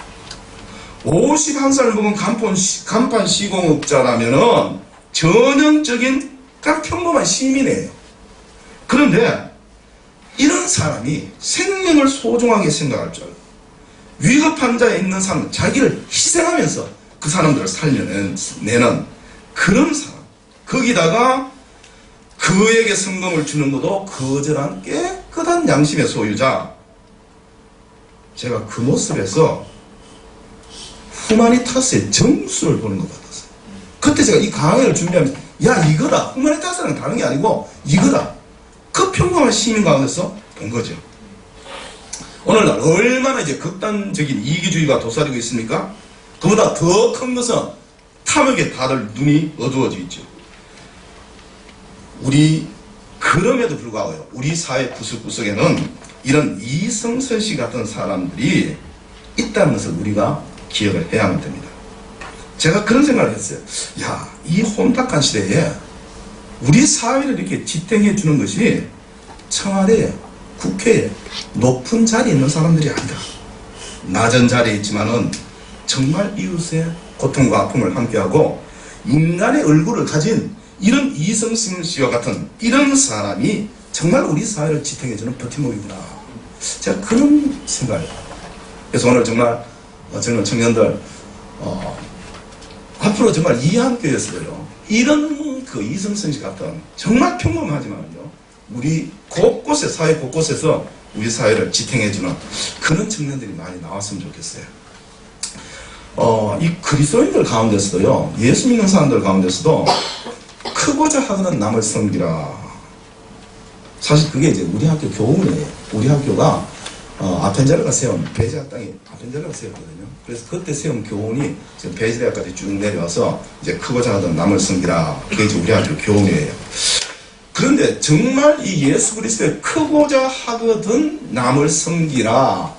51살 먹은 간판 시공업자라면은 전형적인 딱 평범한 시민이에요. 그런데 이런 사람이 생명을 소중하게 생각할 줄 알고 위급 환자에 있는 사람은 자기를 희생하면서 그 사람들을 살려내는 그런 사람. 거기다가 그에게 성금을 주는 것도 거절한 깨끗한 양심의 소유자. 제가 그 모습에서 후마니타스의 점수를 보는 것 같았어요. 그때 제가 이 강의를 준비하면서 야 이거다. 후마니타스랑 다른 게 아니고 이거다. 그 평범한 시민 가운데서 본 거죠. 오늘날 얼마나 이제 극단적인 이기주의가 도사리고 있습니까? 그보다 더 큰 것은 탐욕에 다들 눈이 어두워져 있죠. 그럼에도 불구하고 우리 사회 구석구석에는 이런 이성선 씨 같은 사람들이 있다는 것을 우리가 기억을 해야만 됩니다. 제가 그런 생각을 했어요. 야, 이 혼탁한 시대에 우리 사회를 이렇게 지탱해 주는 것이 청와대에, 국회에 높은 자리에 있는 사람들이 아니다. 낮은 자리에 있지만은 정말 이웃의 고통과 아픔을 함께하고 인간의 얼굴을 가진 이런 이성승 씨와 같은 이런 사람이 정말 우리 사회를 지탱해주는 버팀목이구나. 제가 그런 생각을 해요. 그래서 오늘 정말 저는 청년들 앞으로 정말 이 학교에서요 이런 그 이성승 씨 같은 정말 평범하지만요 우리 곳곳에 사회 곳곳에서 우리 사회를 지탱해주는 그런 청년들이 많이 나왔으면 좋겠어요. 이 그리스도인들 가운데서도요 예수 믿는 사람들 가운데서도 크고자 하거든 남을 섬기라. 사실 그게 이제 우리 학교 교훈이에요. 우리 학교가 아펜젤러가 세운 베이지학 땅이 아펜젤러가 세웠거든요. 그래서 그때 세운 교훈이 지금 베이지대학까지 쭉 내려와서 이제 크고자 하거든 남을 섬기라. 그게 이제 우리 학교 교훈이에요. 그런데 정말 이 예수 그리스도의 크고자 하거든 남을 섬기라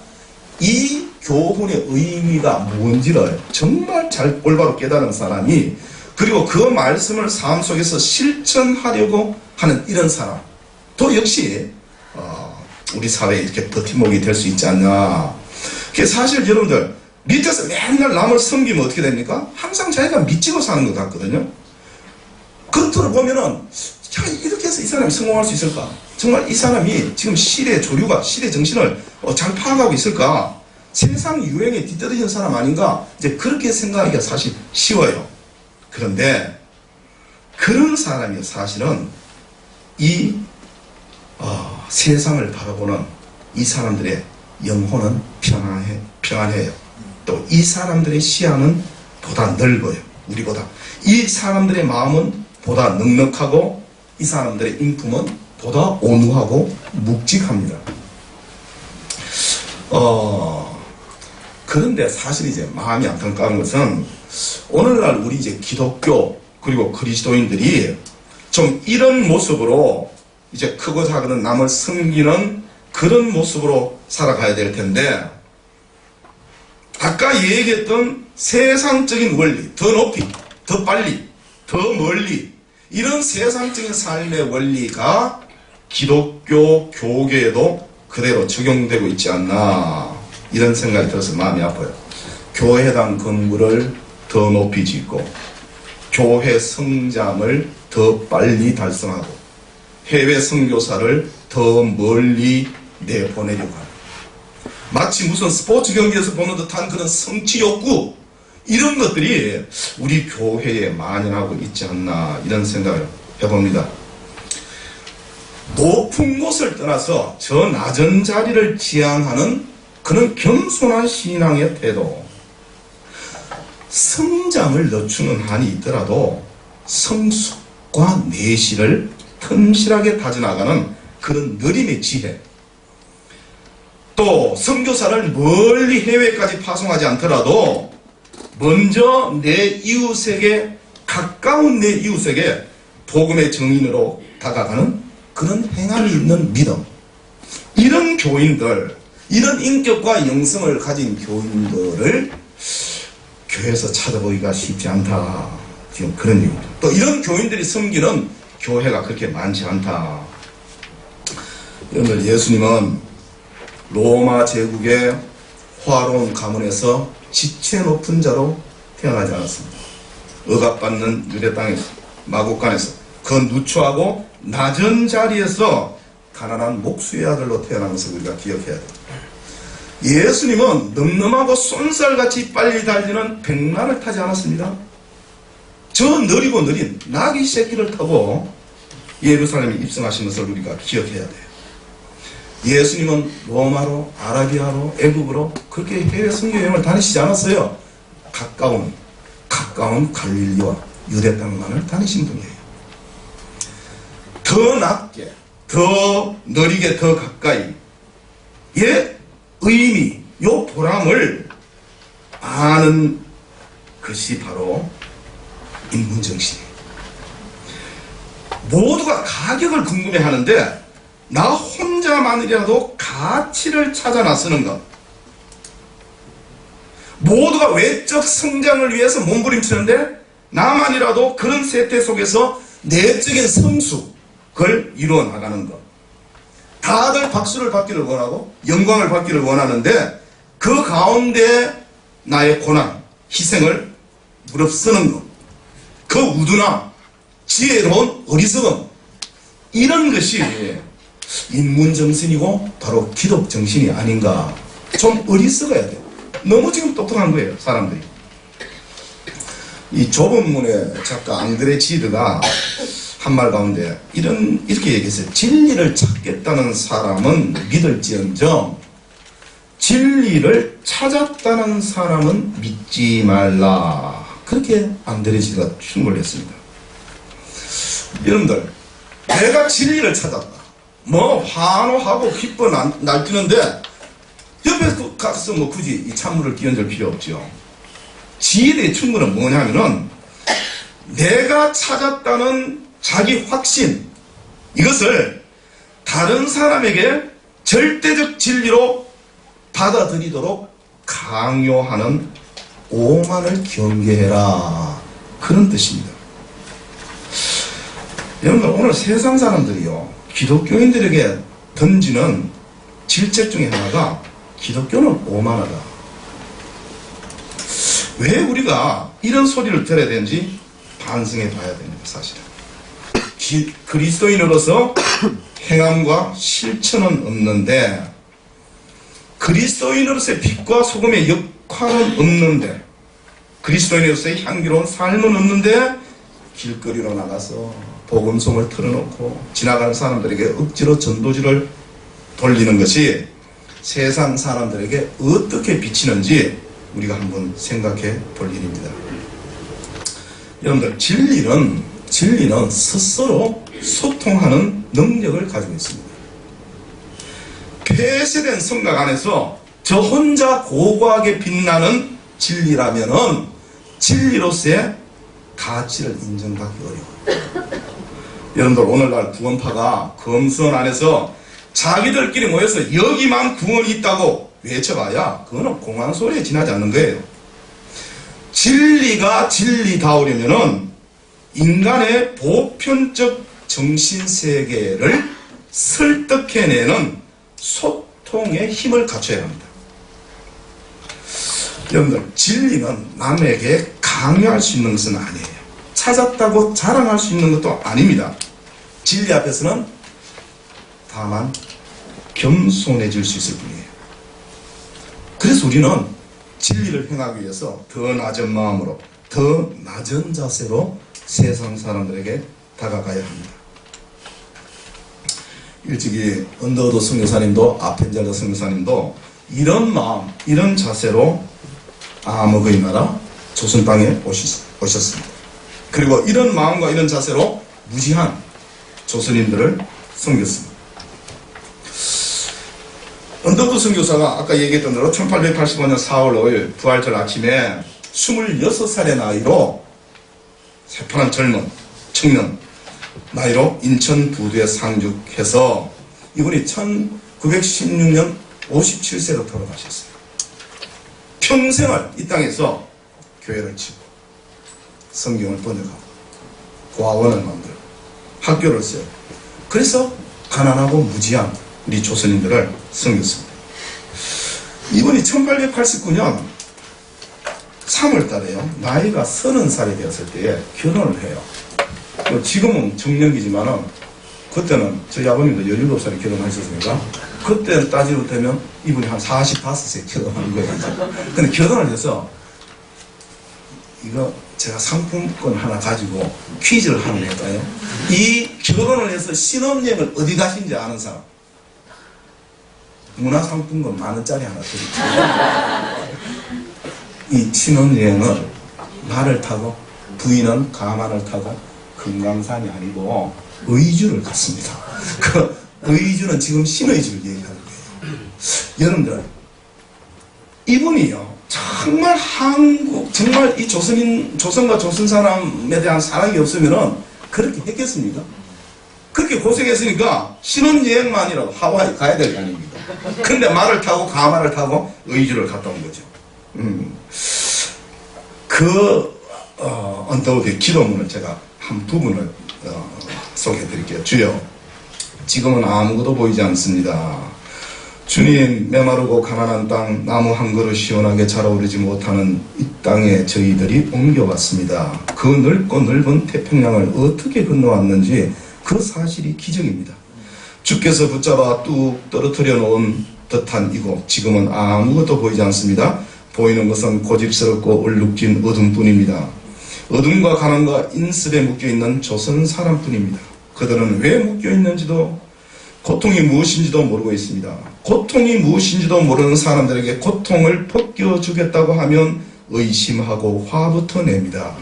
이 교훈의 의미가 뭔지를 정말 잘 올바로 깨달은 사람이 그리고 그 말씀을 삶 속에서 실천하려고 하는 이런 사람 또 역시 우리 사회에 이렇게 버팀목이 될 수 있지 않나. 사실 여러분들 밑에서 맨날 남을 섬기면 어떻게 됩니까? 항상 자기가 미치고 사는 것 같거든요. 겉으로 보면은 이렇게 해서 이 사람이 성공할 수 있을까? 정말 이 사람이 지금 시대의 조류가 시대 정신을 잘 파악하고 있을까? 세상 유행에 뒤떨어진 사람 아닌가? 이제 그렇게 생각하기가 사실 쉬워요. 그런데 그런 사람이 사실은 이 세상을 바라보는 이 사람들의 영혼은 평안해요. 또 이 사람들의 시야는 보다 넓어요. 우리보다. 이 사람들의 마음은 보다 넉넉하고 이 사람들의 인품은 보다 온유하고 묵직합니다. 그런데 사실 이제 마음이 안타까운 것은 오늘날 우리 이제 기독교 그리고 그리스도인들이 좀 이런 모습으로 이제 크고 작은 남을 섬기는 그런 모습으로 살아가야 될 텐데 아까 얘기했던 세상적인 원리, 더 높이, 더 빨리, 더 멀리 이런 세상적인 삶의 원리가 기독교 교계에도 그대로 적용되고 있지 않나 이런 생각이 들어서 마음이 아파요. 교회당 건물을 더 높이 짓고 교회 성장을 더 빨리 달성하고 해외 선교사를 더 멀리 내보내려고 하는 마치 무슨 스포츠 경기에서 보는 듯한 그런 성취 욕구 이런 것들이 우리 교회에 만연하고 있지 않나 이런 생각을 해봅니다. 높은 곳을 떠나서 저 낮은 자리를 지향하는 그런 겸손한 신앙의 태도 성장을 늦추는 한이 있더라도 성숙과 내실을 튼실하게 다져나가는 그런 느림의 지혜 또 선교사를 멀리 해외까지 파송하지 않더라도 먼저 내 이웃에게 가까운 내 이웃에게 복음의 증인으로 다가가는 그런 행함이 있는 믿음 이런 교인들 이런 인격과 영성을 가진 교인들을 교회에서 찾아보기가 쉽지 않다. 지금 그런 얘기입니다. 또 이런 교인들이 섬기는 교회가 그렇게 많지 않다. 여러분, 예수님은 로마 제국의 화로운 가문에서 지체 높은 자로 태어나지 않았습니다. 억압받는 유대 땅에서, 마국간에서, 그 누추하고 낮은 자리에서 가난한 목수의 아들로 태어난 것을 우리가 기억해야 돼요. 예수님은 늠름하고 쏜살같이 빨리 달리는 백마를 타지 않았습니다. 저 느리고 느린 나귀 새끼를 타고 예루살렘에 입성하신 것을 우리가 기억해야 돼요. 예수님은 로마로, 아라비아로, 애국으로 그렇게 해외 선교 여행을 다니시지 않았어요. 가까운 갈릴리와 유대 땅만을 다니신 분이에요. 더 낮게, 더 느리게, 더 가까이 의 의미, 요 보람을 아는 것이 바로 인문정신이에요. 모두가 가격을 궁금해하는데 나 혼자만이라도 가치를 찾아 나서는 것, 모두가 외적 성장을 위해서 몸부림치는데 나만이라도 그런 세태 속에서 내적인 성숙을 이루어 나가는 것, 다들 박수를 받기를 원하고 영광을 받기를 원하는데 그 가운데 나의 고난, 희생을 무릅쓰는 것, 그 우둔함, 지혜로운 어리석음, 이런 것이 인문정신이고 바로 기독정신이 아닌가. 좀 어리석어야 돼요. 너무 지금 똑똑한 거예요, 사람들이. 이 좁은 문의 작가 앙드레 지드가 한 말 가운데 이렇게 얘기했어요. 진리를 찾겠다는 사람은 믿을지언정 진리를 찾았다는 사람은 믿지 말라. 그렇게 앙드레 지드가 충고를 했습니다. 여러분들, 내가 진리를 찾았다, 뭐 환호하고 기뻐 날뛰는데 옆에 가서 뭐 굳이 이 찬물을 끼얹을 필요 없죠. 지혜의 충고는 뭐냐면은 내가 찾았다는 자기 확신, 이것을 다른 사람에게 절대적 진리로 받아들이도록 강요하는 오만을 경계해라, 그런 뜻입니다. 여러분, 오늘 세상 사람들이요, 기독교인들에게 던지는 질책 중에 하나가 기독교는 오만하다. 왜 우리가 이런 소리를 들어야 되는지 반성해 봐야 됩니다. 사실은 그리스도인으로서 행함과 실천은 없는데, 그리스도인으로서의 빛과 소금의 역할은 없는데, 그리스도인으로서의 향기로운 삶은 없는데 길거리로 나가서 복음송을 틀어놓고 지나가는 사람들에게 억지로 전도지를 돌리는 것이 세상 사람들에게 어떻게 비치는지 우리가 한번 생각해 볼 일입니다. 여러분들, 진리는 스스로 소통하는 능력을 가지고 있습니다. 폐쇄된 성각 안에서 저 혼자 고고하게 빛나는 진리라면은 진리로서의 가치를 인정받기 어려워요. 여러분들, 오늘날 구원파가 검수원 안에서 자기들끼리 모여서 여기만 구원이 있다고 외쳐봐야 그거는 공황 소리에 지나지 않는 거예요. 진리가 진리다우려면은 인간의 보편적 정신세계를 설득해내는 소통의 힘을 갖춰야 합니다. 여러분들, 진리는 남에게 강요할 수 있는 것은 아니에요. 찾았다고 자랑할 수 있는 것도 아닙니다. 진리 앞에서는 다만 겸손해질 수 있을 뿐이에요. 그래서 우리는 진리를 행하기 위해서 더 낮은 마음으로, 더 낮은 자세로 세상 사람들에게 다가가야 합니다. 일찍이 언더우드 선교사님도 아펜젤러 선교사님도 이런 마음, 이런 자세로 암흑의 나라 조선 땅에 오셨습니다. 그리고 이런 마음과 이런 자세로 무지한 조선인들을 섬겼습니다. 언더우드 선교사가 아까 얘기했던 대로 1885년 4월 5일 부활절 아침에 26살의 나이로, 새파란 젊은 청년 나이로 인천 부두에 상륙해서 이분이 1916년 57세로 돌아가셨어요. 평생을 이 땅에서 교회를 치고 성경을 번역하고 고아원을 만들고 학교를 세우고, 그래서 가난하고 무지한 우리 조선인들을 섬겼습니다. 이분이 1889년 3월 달에요. 나이가 30살이 되었을 때에 결혼을 해요. 지금은 정년기지만은 그때는 저희 아버님도 17살에 결혼하셨으니까 그때 따지면 이분이 한 45세 결혼한 거예요. 근데 결혼을 해서 이거 제가 상품권 하나 가지고 퀴즈를 하나 낼까요? 이 결혼을 해서 신혼여행을 어디 가신지 아는 사람? 문화상품권 10,000원짜리 하나 드릴게요. 이 신혼여행은 말을 타고 부인은 가만을 타고 금강산이 아니고 의주를 갔습니다. 그 의주는 지금 신의주를 얘기하는 거예요. 여러분들 이분이요 정말 한국 정말 이 조선과 조선 사람에 대한 사랑이 없으면은 그렇게 했겠습니까? 그렇게 고생했으니까 신혼여행만이라도 하와이 가야 될 거 아닙니까? 근데 말을 타고 가마를 타고 의주를 갔다 온 거죠. 언더우드의 기도문을 제가 한 부분을 소개해 드릴게요. 주여, 지금은 아무것도 보이지 않습니다. 주님, 메마르고 가난한 땅, 나무 한 그루 시원하게 자라오르지 못하는 이 땅에 저희들이 옮겨왔습니다. 그 넓고 넓은 태평양을 어떻게 건너왔는지 그 사실이 기적입니다. 주께서 붙잡아 뚝 떨어뜨려 놓은 듯한 이곳, 지금은 아무것도 보이지 않습니다. 보이는 것은 고집스럽고 얼룩진 어둠뿐입니다. 어둠과 가난과 인습에 묶여있는 조선 사람뿐입니다. 그들은 왜 묶여있는지도 고통이 무엇인지도 모르고 있습니다. 고통이 무엇인지도 모르는 사람들에게 고통을 벗겨주겠다고 하면 의심하고 화부터 냅니다.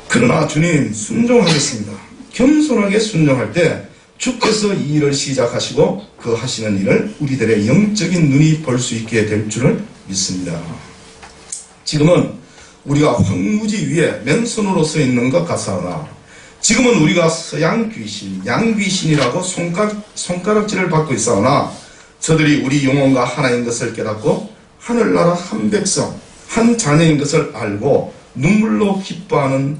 그러나 주님, 순종하겠습니다. 겸손하게 순종할 때 주께서 이 일을 시작하시고 그 하시는 일을 우리들의 영적인 눈이 볼 수 있게 될 줄을 믿습니다. 지금은 우리가 황무지 위에 맨손으로 서 있는 것 같사오나 지금은 우리가 서양 귀신, 양귀신이라고 손가락질을 받고 있사오나 저들이 우리 영혼과 하나인 것을 깨닫고 하늘나라 한 백성, 한 자녀인 것을 알고 눈물로 기뻐하는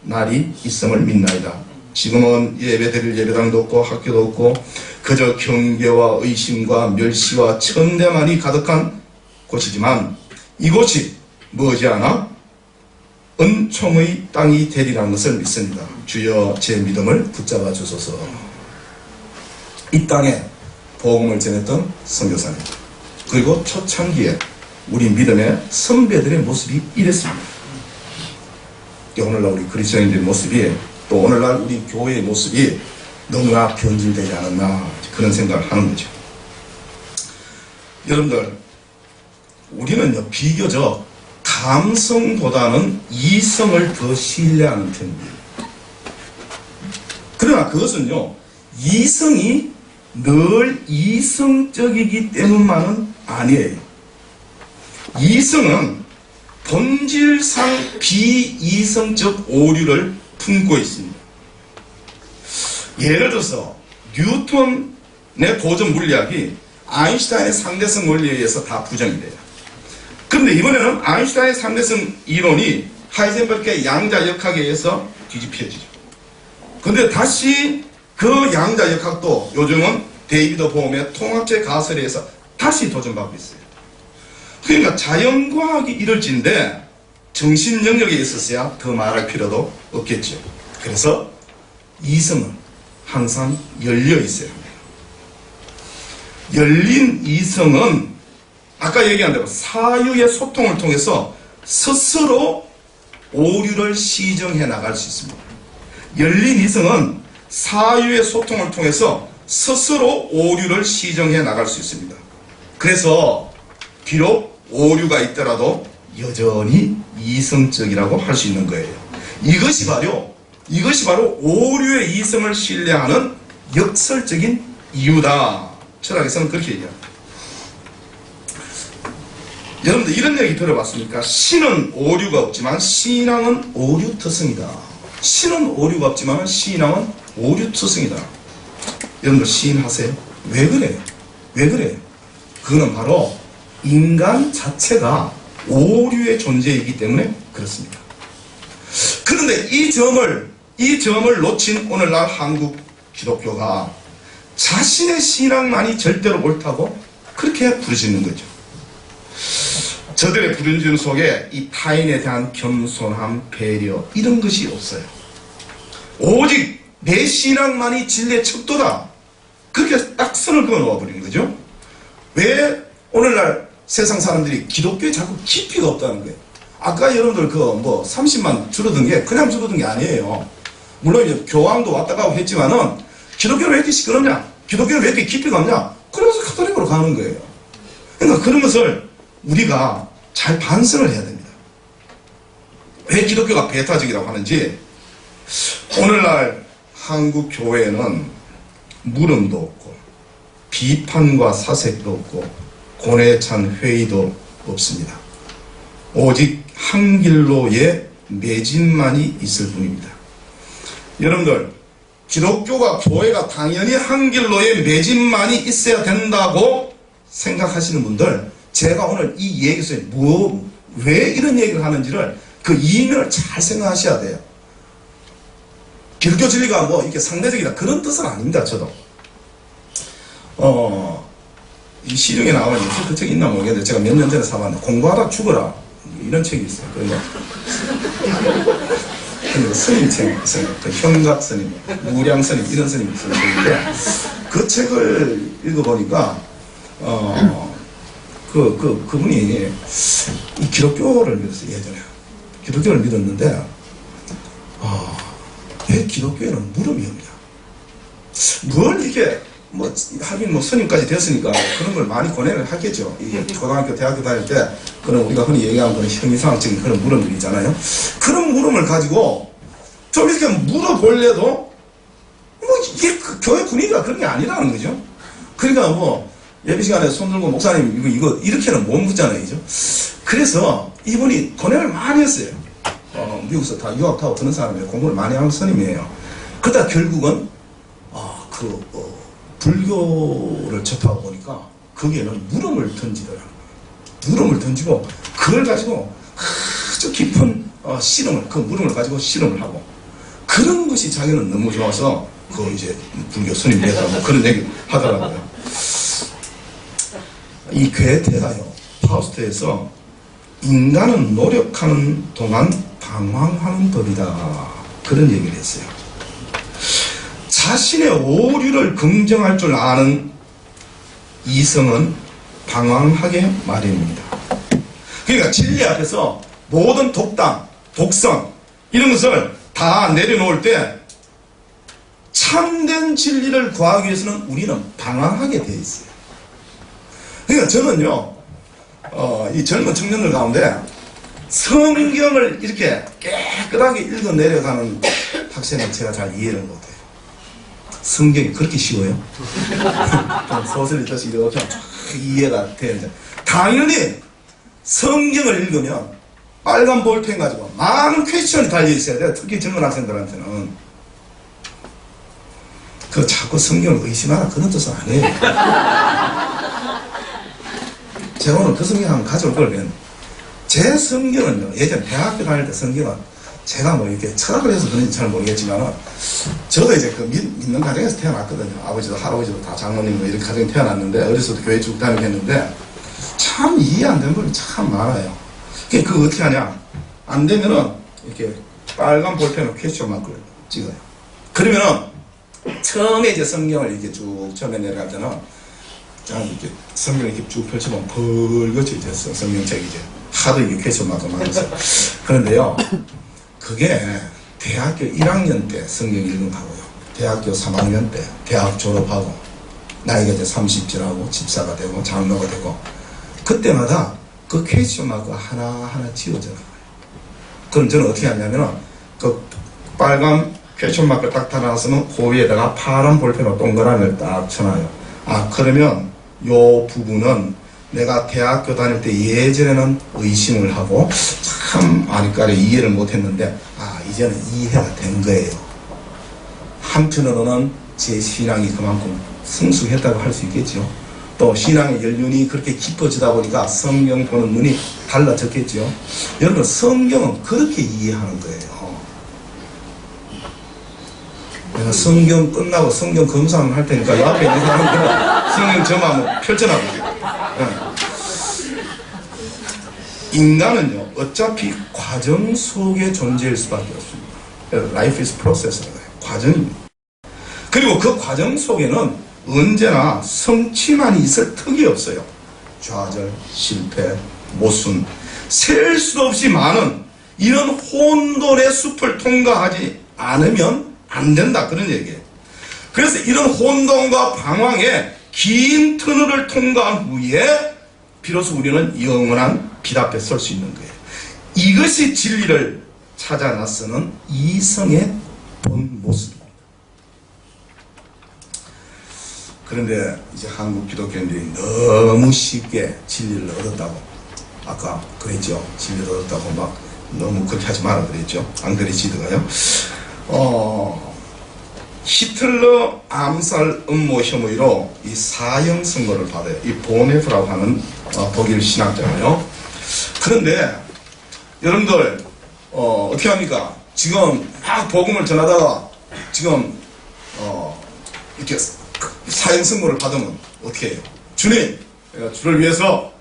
날이 있음을 믿나이다. 지금은 예배드릴 예배당도 없고 학교도 없고 그저 경계와 의심과 멸시와 천대만이 가득한 곳이지만 이곳이 머지않아 은총의 땅이 되리라는 것을 믿습니다. 주여, 제 믿음을 붙잡아 주소서. 이 땅에 복음을 전했던 선교사님, 그리고 초창기에 우리 믿음의 선배들의 모습이 이랬습니다. 오늘날 우리 그리스도인들의 모습이, 또 오늘날 우리 교회의 모습이 너무나 변질되지 않았나, 그런 생각을 하는 거죠. 여러분들, 우리는요 비교적 감성보다는 이성을 더 신뢰하는 편입니다. 그러나 그것은요 이성이 늘 이성적이기 때문만은 아니에요. 이성은 본질상 비이성적 오류를 품고 있습니다. 예를 들어서 뉴턴의 고전 물리학이 아인슈타인의 상대성 원리에 의해서 다 부정이 돼요. 그런데 이번에는 아인슈타인의 상대성 이론이 하이젠버그의 양자역학에 의해서 뒤집혀지죠. 그런데 다시 그 양자역학도 요즘은 데이비드 보험의 통합체 가설에 의해서 다시 도전받고 있어요. 그러니까 자연과학이 이럴진데 정신 영역에 있어서야 더 말할 필요도 없겠죠. 그래서 이성은 항상 열려 있어야 합니다. 열린 이성은 아까 얘기한 대로 사유의 소통을 통해서 스스로 오류를 시정해 나갈 수 있습니다. 열린 이성은 사유의 소통을 통해서 스스로 오류를 시정해 나갈 수 있습니다. 그래서 비록 오류가 있더라도 여전히 이성적이라고 할 수 있는 거예요. 이것이 바로 오류의 이성을 신뢰하는 역설적인 이유다. 철학에서는 그렇게 얘기합니다. 여러분들 이런 얘기 들어봤습니까? 신은 오류가 없지만 신앙은 오류투성이다. 신은 오류가 없지만 신앙은 오류투성이다. 여러분들 시인하세요? 왜 그래요? 왜 그래요? 그거는 바로 인간 자체가 오류의 존재이기 때문에 그렇습니다. 그런데 이 점을 놓친 오늘날 한국 기독교가 자신의 신앙만이 절대로 옳다고 그렇게 부르짖는 거죠. 저들의 부르짖음 속에 이 타인에 대한 겸손함, 배려 이런 것이 없어요. 오직 내 신앙만이 진리의 척도다. 그렇게 딱 선을 그어 놓아버리는 거죠. 왜 오늘날 세상 사람들이 기독교에 자꾸 깊이가 없다는 거예요. 아까 여러분들 30만 줄어든 게 그냥 줄어든 게 아니에요. 물론 이제 교황도 왔다 가고 했지만은 기독교는 왜 이렇게 시끄럽냐? 기독교는 왜 이렇게 깊이가 없냐? 그래서 카톨릭으로 가는 거예요. 그러니까 그런 것을 우리가 잘 반성을 해야 됩니다. 왜 기독교가 배타적이라고 하는지, 오늘날 한국 교회는 물음도 없고 비판과 사색도 없고 고뇌에 찬 회의도 없습니다. 오직 한 길로의 매진만이 있을 뿐입니다. 여러분들, 기독교가 교회가 당연히 한 길로의 매진만이 있어야 된다고 생각하시는 분들, 제가 오늘 이 얘기에서 왜 이런 얘기를 하는지를 그 이면을 잘 생각하셔야 돼요. 기독교 진리가 뭐 이렇게 상대적이다 그런 뜻은 아닙니다. 저도 이 시중에 나오는 그 책이 있나 모르겠는데 제가 몇 년 전에 사봤는데 공부하다 죽어라 이런 책이 있어요. 근데 스님 책이 있어요. 그 형각 스님, 무량 스님 이런 스님이 있어요. 그 책을 읽어보니까 그분이 이 기독교를 믿었어요. 예전에 기독교를 믿었는데 왜 기독교에는 물음이 없냐? 뭘 이렇게 하긴 스님까지 됐으니까 그런 걸 많이 권해를 하겠죠. 이게 고등학교, 대학교 다닐 때 그런 우리가 흔히 얘기하는 그런 형이상학적인 그런 물음들이 있잖아요. 그런 물음을 가지고 좀 이렇게 물어볼래도 이게 교회 분위기가 그런 게 아니라는 거죠. 그러니까 예배 시간에 손 들고 목사님 이거 이렇게는 못 묻잖아요. 그죠? 그래서 이분이 권해를 많이 했어요. 미국에서 다 유학 타고 그런 사람이에요. 공부를 많이 하는 스님이에요. 그러다 결국은 불교를 접하고 보니까 거기에는 물음을 던지더라고요. 물음을 던지고 그걸 가지고 아주 깊은 씨름을, 그 물음을 가지고 씨름을 하고 그런 것이 자기는 너무 좋아서 이제 불교 스님 되더라고 그런 얘기 하더라고요. 이 괴테가요, 파우스트에서 인간은 노력하는 동안 방황하는 법이다 그런 얘기를 했어요. 자신의 오류를 긍정할 줄 아는 이성은 방황하게 마련입니다. 그러니까 진리 앞에서 모든 독담, 독성 이런 것을 다 내려놓을 때 참된 진리를 구하기 위해서는 우리는 방황하게 돼 있어요. 그러니까 저는요 이 젊은 청년들 가운데 성경을 이렇게 깨끗하게 읽어 내려가는 학생은 제가 잘 이해를 못해요. 성경이 그렇게 쉬워요? 소설이 뜻이 이렇게 이해가 되는데, 당연히 성경을 읽으면 빨간 볼펜 가지고 많은 퀘스천이 달려있어야 돼요. 특히 젊은 학생들한테는. 자꾸 성경을 의심하라 그런 뜻은 아니에요. 제가 오늘 그 성경 한번 가져올 거면, 제 성경은요, 예전 대학교 다닐 때 성경은 제가 이렇게 철학을 해서 그런지 잘 모르겠지만, 저도 이제 믿는 가정에서 태어났거든요. 아버지도 할아버지도 다 장로님 이런 가정에 태어났는데, 어렸을 때 교회 쭉 다니고 했는데, 참 이해 안 되는 부분이 참 많아요. 그거 어떻게 하냐? 안 되면은, 이렇게 빨간 볼펜으로 퀘스천 마크를 찍어요. 그러면은, 처음에 이제 성경을 이렇게 쭉 처음에 내려갈 때는, 이렇게 성경을 이렇게 쭉 펼치면 벌겋게 이제 성경책이 이제 하도 이게 퀘스천 마크 많았어요. 그런데요, 그게 대학교 1학년 때 성경 읽은 거고요. 대학교 3학년 때 대학 졸업하고 나이가 이제 30지나고 집사가 되고 장로가 되고 그때마다 그 퀘스천 마크가 하나하나 지워져 나가요. 그럼 저는 어떻게 하냐면 그 빨간 퀘스천 마크 딱 달아놨으면 그 위에다가 파란 볼펜으로 동그라미를 딱 쳐놔요. 그러면 요 부분은 내가 대학교 다닐 때 예전에는 의심을 하고 참 아니까리 이해를 못했는데 이제는 이해가 된 거예요. 한편으로는 제 신앙이 그만큼 성숙했다고 할 수 있겠죠. 또 신앙의 연륜이 그렇게 깊어지다 보니까 성경 보는 눈이 달라졌겠죠. 여러분, 성경은 그렇게 이해하는 거예요. 그래서 성경 끝나고 성경 검사를 할 테니까 이 앞에 있는 사람들은 성경 점 한번 펼쳐놔보세요. 인간은요, 어차피 과정 속에 존재할 수밖에 없습니다. Life is process라고 해요. 과정입니다. 그리고 그 과정 속에는 언제나 성취만이 있을 턱이 없어요. 좌절, 실패, 모순, 셀 수 없이 많은 이런 혼돈의 숲을 통과하지 않으면 안 된다, 그런 얘기예요. 그래서 이런 혼돈과 방황의 긴 터널을 통과한 후에 비로소 우리는 영원한 빛 앞에 설 수 있는 거예요. 이것이 진리를 찾아 나서는 이성의 본 모습입니다. 그런데 이제 한국 기독교인들이 너무 쉽게 진리를 얻었다고, 아까 그랬죠. 진리를 얻었다고 막 너무 그렇게 하지 마라 그랬죠. 앙드레 지드가요. 히틀러 암살 음모 혐의로 이 사형 선고를 받아요. 이 보네프라고 하는 독일 신학자가요. 그런데 여러분들 어떻게 합니까? 지금 막 복음을 전하다가 지금 이렇게 사형 선고를 받으면 어떻게 해요? 주님, 내가 주를 위해서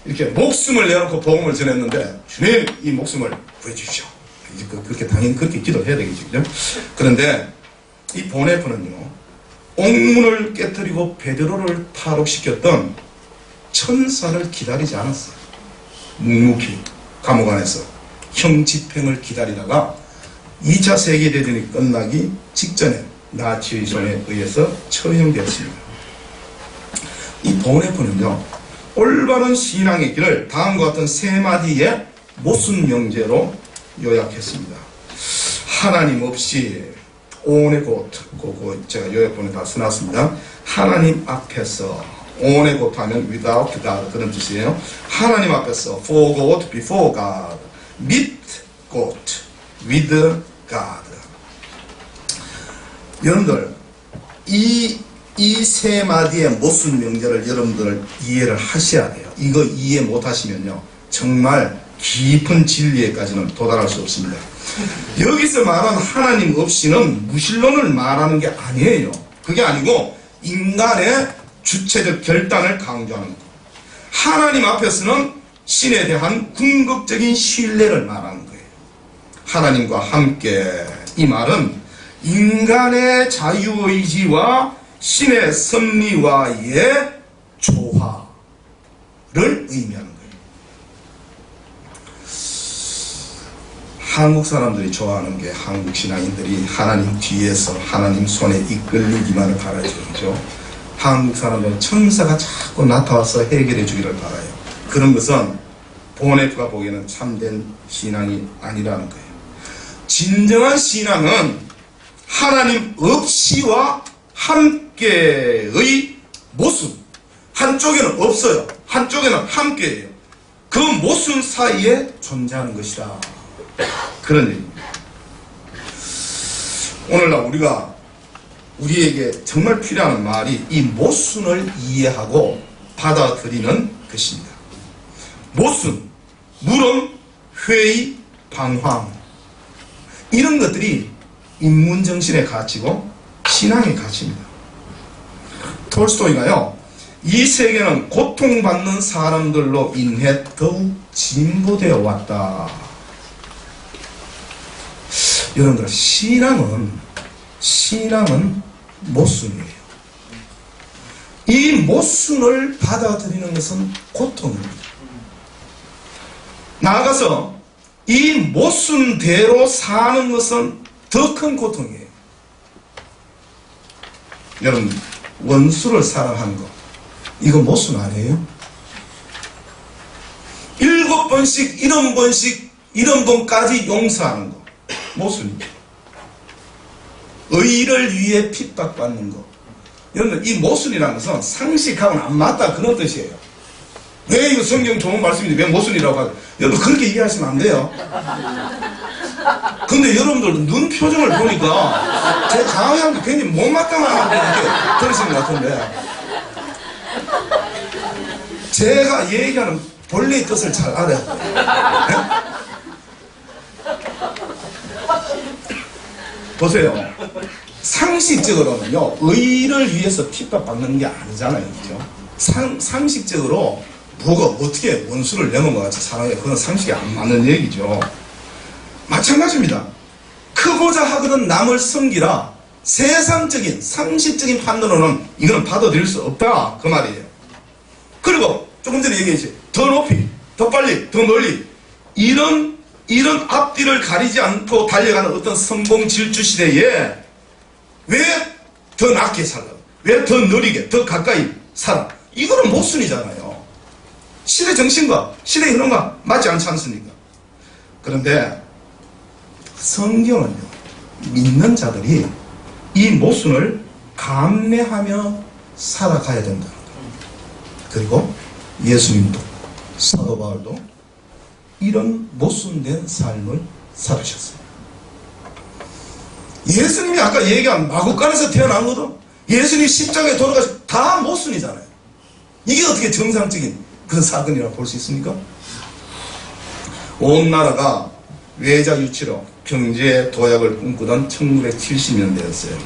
이렇게 목숨을 내놓고 복음을 전했는데 주님, 이 목숨을 구해주십시오. 그렇게 당연히 그렇게 기도해야 되겠죠, 그죠? 그런데 이 보네프는요, 옥문을 깨뜨리고 베드로를 탈옥시켰던 천사를 기다리지 않았어요. 묵묵히 감옥 안에서 형 집행을 기다리다가 2차 세계대전이 끝나기 직전에 나치의 손에 의해서 처형되었습니다. 이 보네프는요, 올바른 신앙의 길을 다음과 같은 세 마디의 모순 명제로 요약했습니다. 하나님 없이 온의 곳, 제가 요약본에 다 써놨습니다. 하나님 앞에서, 온의 곳 하면 without God, 그런 뜻이에요. 하나님 앞에서 for God, before God, meet God, with God. 여러분들, 이 세 마디의 모순 명제를 여러분들 이해를 하셔야 돼요. 이거 이해 못 하시면요, 정말 깊은 진리에까지는 도달할 수 없습니다. 여기서 말하는 하나님 없이는 무신론을 말하는 게 아니에요. 그게 아니고 인간의 주체적 결단을 강조하는 거. 하나님 앞에서는 신에 대한 궁극적인 신뢰를 말하는 거예요. 하나님과 함께, 이 말은 인간의 자유의지와 신의 섭리와의 조화를 의미하는 거예요. 한국 사람들이 좋아하는 게, 한국 신앙인들이 하나님 뒤에서 하나님 손에 이끌리기만을 바라죠. 그죠? 한국 사람들은 천사가 자꾸 나타나서 해결해 주기를 바라요. 그런 것은 보네프가 보기에는 참된 신앙이 아니라는 거예요. 진정한 신앙은 하나님 없이와 함께의 모순, 한쪽에는 없어요, 한쪽에는 함께예요. 그 모순 사이에 존재하는 것이다, 그런 얘기입니다. 오늘날 우리에게 정말 필요한 말이 이 모순을 이해하고 받아들이는 것입니다. 모순, 물음, 회의, 방황, 이런 것들이 인문정신의 가치고 신앙의 가치입니다. 톨스토이가요, 이 세계는 고통받는 사람들로 인해 더욱 진보되어 왔다. 여러분들, 신앙은 모순이에요. 이 모순을 받아들이는 것은 고통입니다. 나아가서 이 모순대로 사는 것은 더 큰 고통이에요. 여러분, 원수를 사랑하는 거, 이거 모순 아니에요? 7번씩, 70번씩, 70번까지 용서하는 거, 모순이죠. 의를 위해 핍박받는 거. 여러분, 이 모순이라는 것은 상식하고는 안 맞다, 그런 뜻이에요. 왜 이거 성경 좋은 말씀인데 왜 모순이라고 하죠? 여러분, 그렇게 이해하시면 안 돼요. 근데 여러분들 눈 표정을 보니까 제 강의한 게 굉장히 못마땅하게 들으시는 것 같은데, 제가 얘기하는 본래의 뜻을 잘 알아요. 네? 보세요. 상식적으로는요, 의를 위해서 핍박받는 게 아니잖아요. 그죠? 상식적으로 뭐가 어떻게 원수를 내는 것 같이 사는 그건 상식이 안 맞는 얘기죠. 마찬가지입니다. 크고자 하거든 남을 섬기라. 세상적인, 상식적인 판단으로는 이거는 받아들일 수 없다. 그 말이에요. 그리고 조금 전에 얘기했지. 더 높이, 더 빨리, 더 멀리. 이런 앞뒤를 가리지 않고 달려가는 어떤 성공 질주 시대에 왜 더 낮게 살라? 왜 더 느리게, 더 가까이 살아? 이거는 모순이잖아요. 시대 정신과 시대 흐름과 맞지 않지 않습니까? 그런데 성경은요, 믿는 자들이 이 모순을 감내하며 살아가야 된다는 거예요. 그리고 예수님도, 사도 바울도 이런 모순된 삶을 살으셨어요. 예수님이 아까 얘기한 마구간에서 태어난 것도 예수님이 십자가에 돌아가서 다 모순이잖아요. 이게 어떻게 정상적인 그런 사건이라고 볼 수 있습니까? 온 나라가 외자 유치로 경제 도약을 꿈꾸던 1970년대였어요.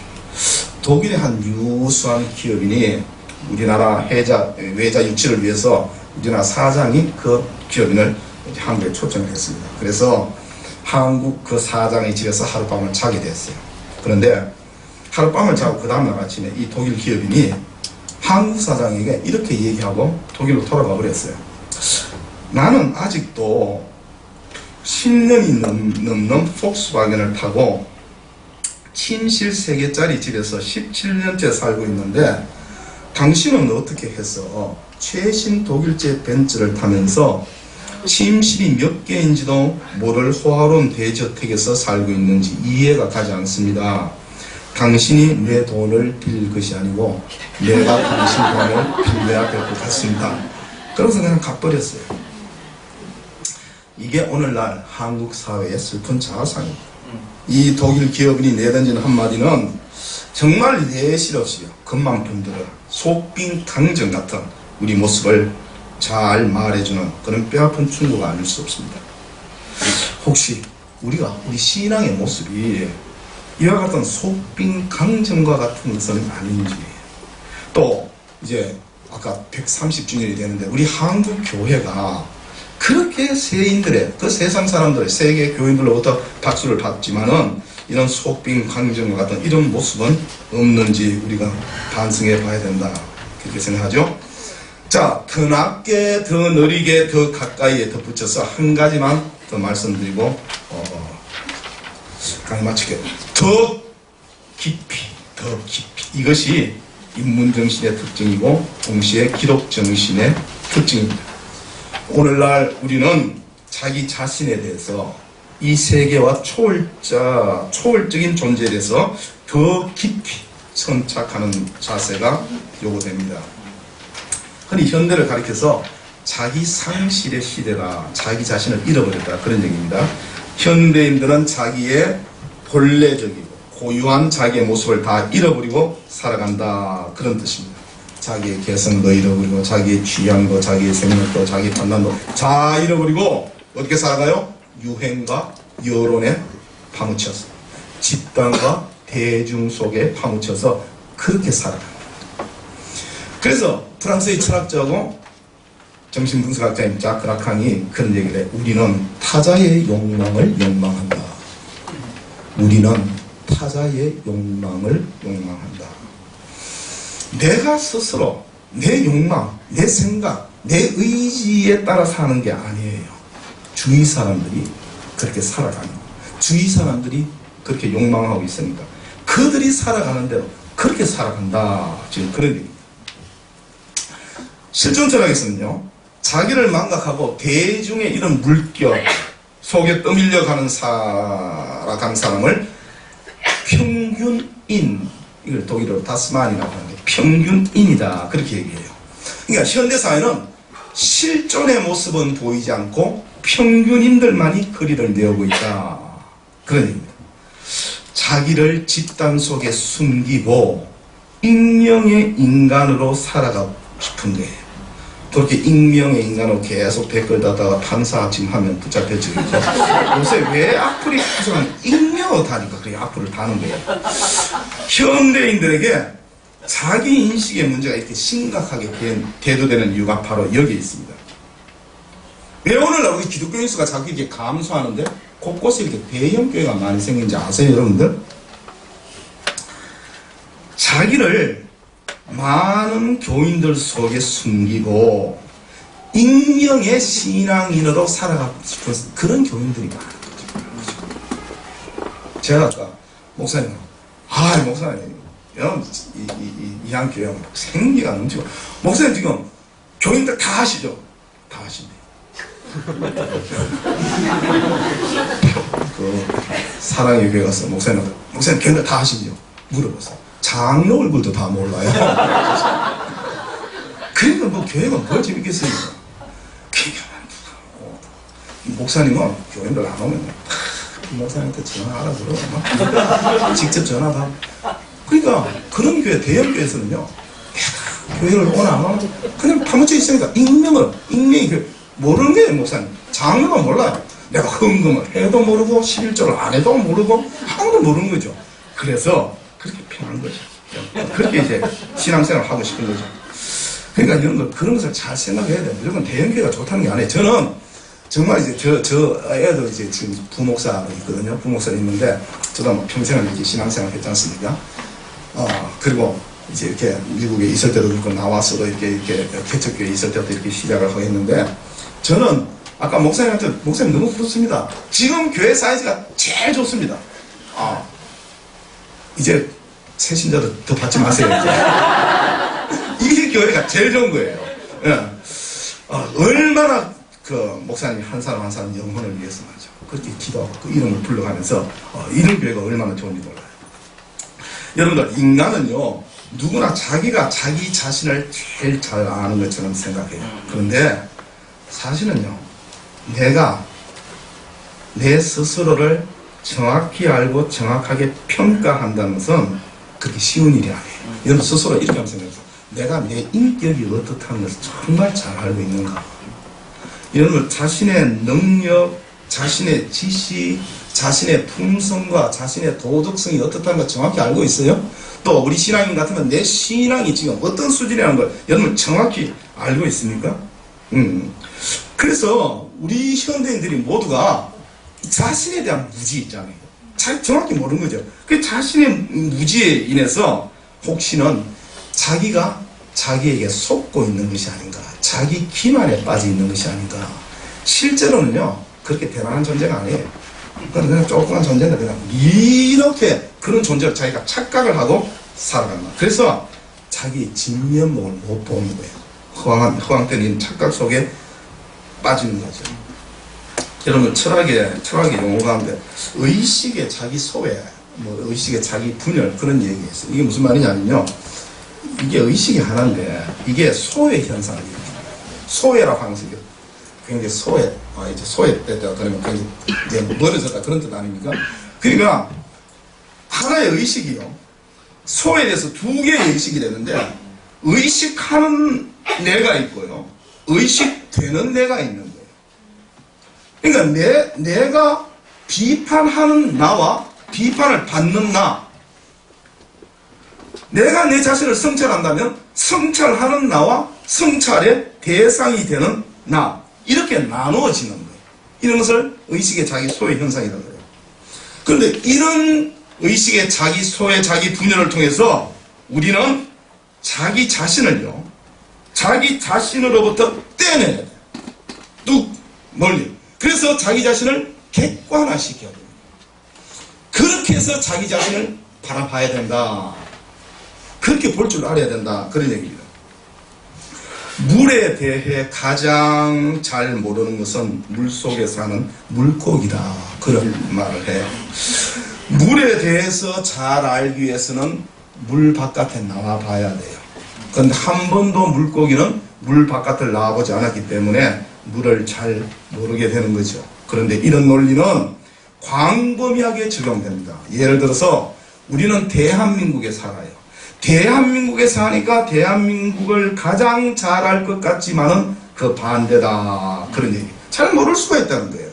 독일의 한 유수한 기업인이 우리나라 외자 유치를 위해서 우리나라 사장이 그 기업인을 한국에 초청을 했습니다. 그래서 한국 그 사장의 집에서 하룻밤을 자게 됐어요. 그런데 하룻밤을 자고 그 다음날 아침에 이 독일 기업인이 한국 사장에게 이렇게 얘기하고 독일로 돌아가 버렸어요. 나는 아직도 10년이 넘는 폭스바겐을 타고 침실 3개짜리 집에서 17년째 살고 있는데 당신은 어떻게 해서 최신 독일제 벤츠를 타면서 침실이 몇 개인지도 모를 호화로운 대저택에서 살고 있는지 이해가 가지 않습니다. 당신이 내 돈을 빌릴 것이 아니고 내가 당신 돈을 빌려야 될 것 같습니다. 그러면서 그냥 가버렸어요. 이게 오늘날 한국 사회의 슬픈 자아상입니다. 이 독일 기업인이 내던지는 한마디는 정말 예실 없이요, 금방 편들어 속빈 강정 같은 우리 모습을 잘 말해주는 그런 뼈아픈 충고가 아닐 수 없습니다. 혹시 우리 신앙의 모습이 이와 같은 속빈 강정과 같은 것은 아닌지, 또 이제 아까 130주년이 되는데 우리 한국 교회가 그렇게 세인들의, 그 세상 사람들의, 세계 교인들로부터 박수를 받지만은 이런 속빈 강정과 같은 이런 모습은 없는지 우리가 반성해 봐야 된다, 그렇게 생각하죠. 자, 더 낮게, 더 느리게, 더 가까이에 덧붙여서 한 가지만 더 말씀드리고 강의 마치게. 더 깊이, 더 깊이. 이것이 인문정신의 특징이고 동시에 기독정신의 특징입니다. 오늘날 우리는 자기 자신에 대해서 이 세계와 초월적인 존재에 대해서 더 깊이 선착하는 자세가 요구됩니다. 흔히 현대를 가리켜서 자기 상실의 시대다, 자기 자신을 잃어버렸다, 그런 얘기입니다. 현대인들은 자기의 본래적이고 고유한 자기의 모습을 다 잃어버리고 살아간다, 그런 뜻입니다. 자기의 개성도 잃어버리고 자기의 취향도 자기의 생각도 자기 판단도 다 잃어버리고 어떻게 살아가요? 유행과 여론에 파묻혀서, 집단과 대중 속에 파묻혀서 그렇게 살아갑니다. 그래서 프랑스의 철학자고 정신분석학자인 자크 라칸이 그런 얘기를 해. 우리는 타자의 욕망을 욕망한다. 우리는 타자의 욕망을 욕망한다. 내가 스스로 내 욕망, 내 생각, 내 의지에 따라 사는 게 아니에요. 주위 사람들이 그렇게 살아가는, 주위 사람들이 그렇게 욕망하고 있으니까 그들이 살아가는 대로 그렇게 살아간다, 지금 그런 얘기입니다. 실존 철학에서는요, 자기를 망각하고 대중의 이런 물결 속에 떠밀려가는 살아간 사람을 평균인, 이걸 독일어로 다스만이라고 하는데 평균인이다, 그렇게 얘기해요. 그러니까 현대사회는 실존의 모습은 보이지 않고 평균인들만이 거리를 내오고 있다, 그런 얘기입니다. 자기를 집단 속에 숨기고 익명의 인간으로 살아가고 싶은 거예요. 그렇게 익명의 인간으로 계속 댓글 다다가 판사 지금 하면 붙잡혔죠. 요새 왜 악플이 항상 익명하다니까 그렇게 악플을 다는 거예요. 현대인들에게 자기 인식의 문제가 이렇게 심각하게 대두되는 이유가 바로 여기에 있습니다. 왜 오늘날 우리 기독교인 수가 자꾸 이렇게 감소하는데 곳곳에 이렇게 대형교회가 많이 생긴지 아세요, 여러분들? 자기를 많은 교인들 속에 숨기고 익명의 신앙인으로 살아가고 싶은 그런 교인들이 많은 거죠. 제가 아까 목사님, 목사님, 이 한교회 생기가 넘치고, 목사님 지금 교인들 다 하시죠? 다 하신대. 그 사랑의 교회 가서 목사님 교인들 다 하시죠? 물어봤어요. 장로 얼굴도 다 몰라요. 그러니까 뭐 교회가 뭘 재밌겠어요. 목사님은 교인들 안 오면 목사님한테 전화하라 그러고 직접 전화 받고. 그러니까 그런 교회, 대형 교회에서는요, 교회를 오나 안 오나 그냥 파묻혀 있으니까 익명이 모르는 거예요. 목사님 장로가 몰라요. 내가 헌금을 해도 모르고 11조를 안 해도 모르고 아무도 모르는 거죠. 그래서 그렇게 편한 거죠. 그렇게 이제 신앙생활을 하고 싶은 거죠. 그러니까 그런 것을 잘 생각해야 돼요. 무조건 대형교회가 좋다는 게 아니에요. 저는 정말 이제 저 애도 이제 지금 부목사가 있거든요. 부목사가 있는데 저도 뭐 평생을 이렇게 신앙생활 했지 않습니까? 그리고 이제 이렇게 미국에 있을 때도 그렇고 나와서도 이렇게 개척교회 있을 때도 이렇게 시작을 하고 했는데 저는 아까 목사님 너무 부럽습니다. 지금 교회 사이즈가 제일 좋습니다. 이제 새신자도 더 받지 마세요. 이게 교회가 제일 좋은 거예요. 예. 얼마나 그 목사님이 한 사람 한 사람 영혼을 위해서 말이죠. 그렇게 기도하고 그 이름을 불러가면서 이런 교회가 얼마나 좋은지 몰라요. 여러분들 인간은요 누구나 자기가 자기 자신을 제일 잘 아는 것처럼 생각해요. 그런데 사실은요 내가 내 스스로를 정확히 알고 정확하게 평가한다는 것은 그렇게 쉬운 일이 아니에요. 여러분 스스로 이렇게 한번 생각해서 내가 내 인격이 어떻다는 것을 정말 잘 알고 있는가. 여러분 자신의 능력, 자신의 지식, 자신의 품성과 자신의 도덕성이 어떻다는 걸 정확히 알고 있어요? 또 우리 신앙인 같으면 내 신앙이 지금 어떤 수준이라는 걸 여러분 정확히 알고 있습니까? 그래서 우리 현대인들이 모두가 자신에 대한 무지 있잖아요. 정확히 모르는 거죠. 그 자신의 무지에 인해서 혹시는 자기가 자기에게 속고 있는 것이 아닌가, 자기 기만에 빠져 있는 것이 아닌가. 실제로는요 그렇게 대단한 존재가 아니에요. 그냥 조그만 존재인데 그냥 이렇게 그런 존재를 자기가 착각을 하고 살아간다. 그래서 자기의 진면목을 못 보는 거예요. 허황된 착각 속에 빠지는 거죠. 여러분 철학의 용어 가운데 의식의 자기 소외, 의식의 자기 분열 그런 얘기가 있어요. 이게 무슨 말이냐면요. 이게 의식이 하나인데 이게 소외 현상을 일으킵니다. 소외라고 하면서 굉장히 이제 소외됐다 그러면 굉장히 멀어졌다 그런 뜻 아닙니까? 그러니까 하나의 의식이요. 소외돼서 두 개의 의식이 되는데 의식하는 내가 있고요. 의식되는 내가 있는 거예요. 그러니까 내가 비판하는 나와 비판을 받는 나, 내가 내 자신을 성찰한다면 성찰하는 나와 성찰의 대상이 되는 나, 이렇게 나누어지는 거예요. 이런 것을 의식의 자기 소외 현상이라고 해요. 그런데 이런 의식의 자기 소외, 자기 분열을 통해서 우리는 자기 자신을요, 자기 자신으로부터 떼내야 돼요. 뚝 멀리. 그래서 자기 자신을 객관화시켜야 됩니다. 그렇게 해서 자기 자신을 바라봐야 된다. 그렇게 볼 줄 알아야 된다. 그런 얘기입니다. 물에 대해 가장 잘 모르는 것은 물속에 사는 물고기다. 그런 말을 해요. 물에 대해서 잘 알기 위해서는 물 바깥에 나와 봐야 돼요. 그런데 한 번도 물고기는 물 바깥을 나와보지 않았기 때문에 물을 잘 모르게 되는 거죠. 그런데 이런 논리는 광범위하게 적용됩니다. 예를 들어서 우리는 대한민국에 살아요. 대한민국에 사니까 대한민국을 가장 잘할 것 같지만은 그 반대다. 그런 얘기. 잘 모를 수가 있다는 거예요.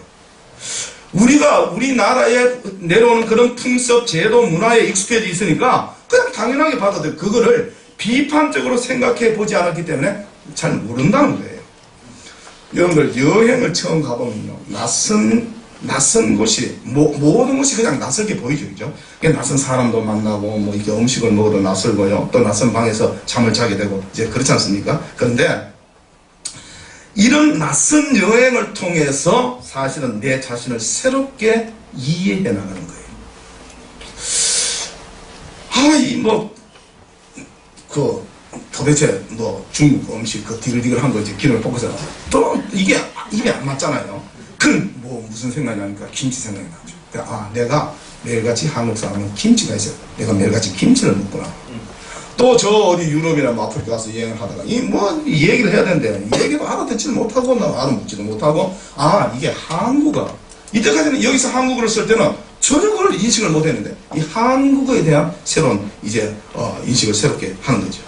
우리가 우리나라에 내려오는 그런 풍습, 제도, 문화에 익숙해져 있으니까 그냥 당연하게 받아들여. 그거를 비판적으로 생각해 보지 않았기 때문에 잘 모른다는 거예요. 여러분들 여행을 처음 가보면요, 낯선 곳이 모든 곳이 그냥 낯설게 보이죠, 그죠? 낯선 사람도 만나고 뭐 이렇게 음식을 먹어도 낯설고요, 또 낯선 방에서 잠을 자게 되고 이제 그렇지 않습니까? 그런데 이런 낯선 여행을 통해서 사실은 내 자신을 새롭게 이해해 나가는 거예요. 도대체 중국 음식 디글디글한 거 이제 기름을 볶아서 또 이게 입에 안 맞잖아요. 그럼 무슨 생각이 나니까 김치 생각이 나죠. 내가 매일같이 한국 사람은 김치가 있어요. 내가 매일같이 김치를 먹구나. 또 저 어디 유럽이나 아프리카 가서 여행을 하다가 이 얘기를 해야 되는데 이 얘기도 알아듣지도 못하고 알아먹지도 못하고 이게 한국어. 이때까지는 여기서 한국어를 쓸 때는 전혀 그걸 인식을 못했는데 이 한국어에 대한 새로운 이제 인식을 새롭게 하는 거죠.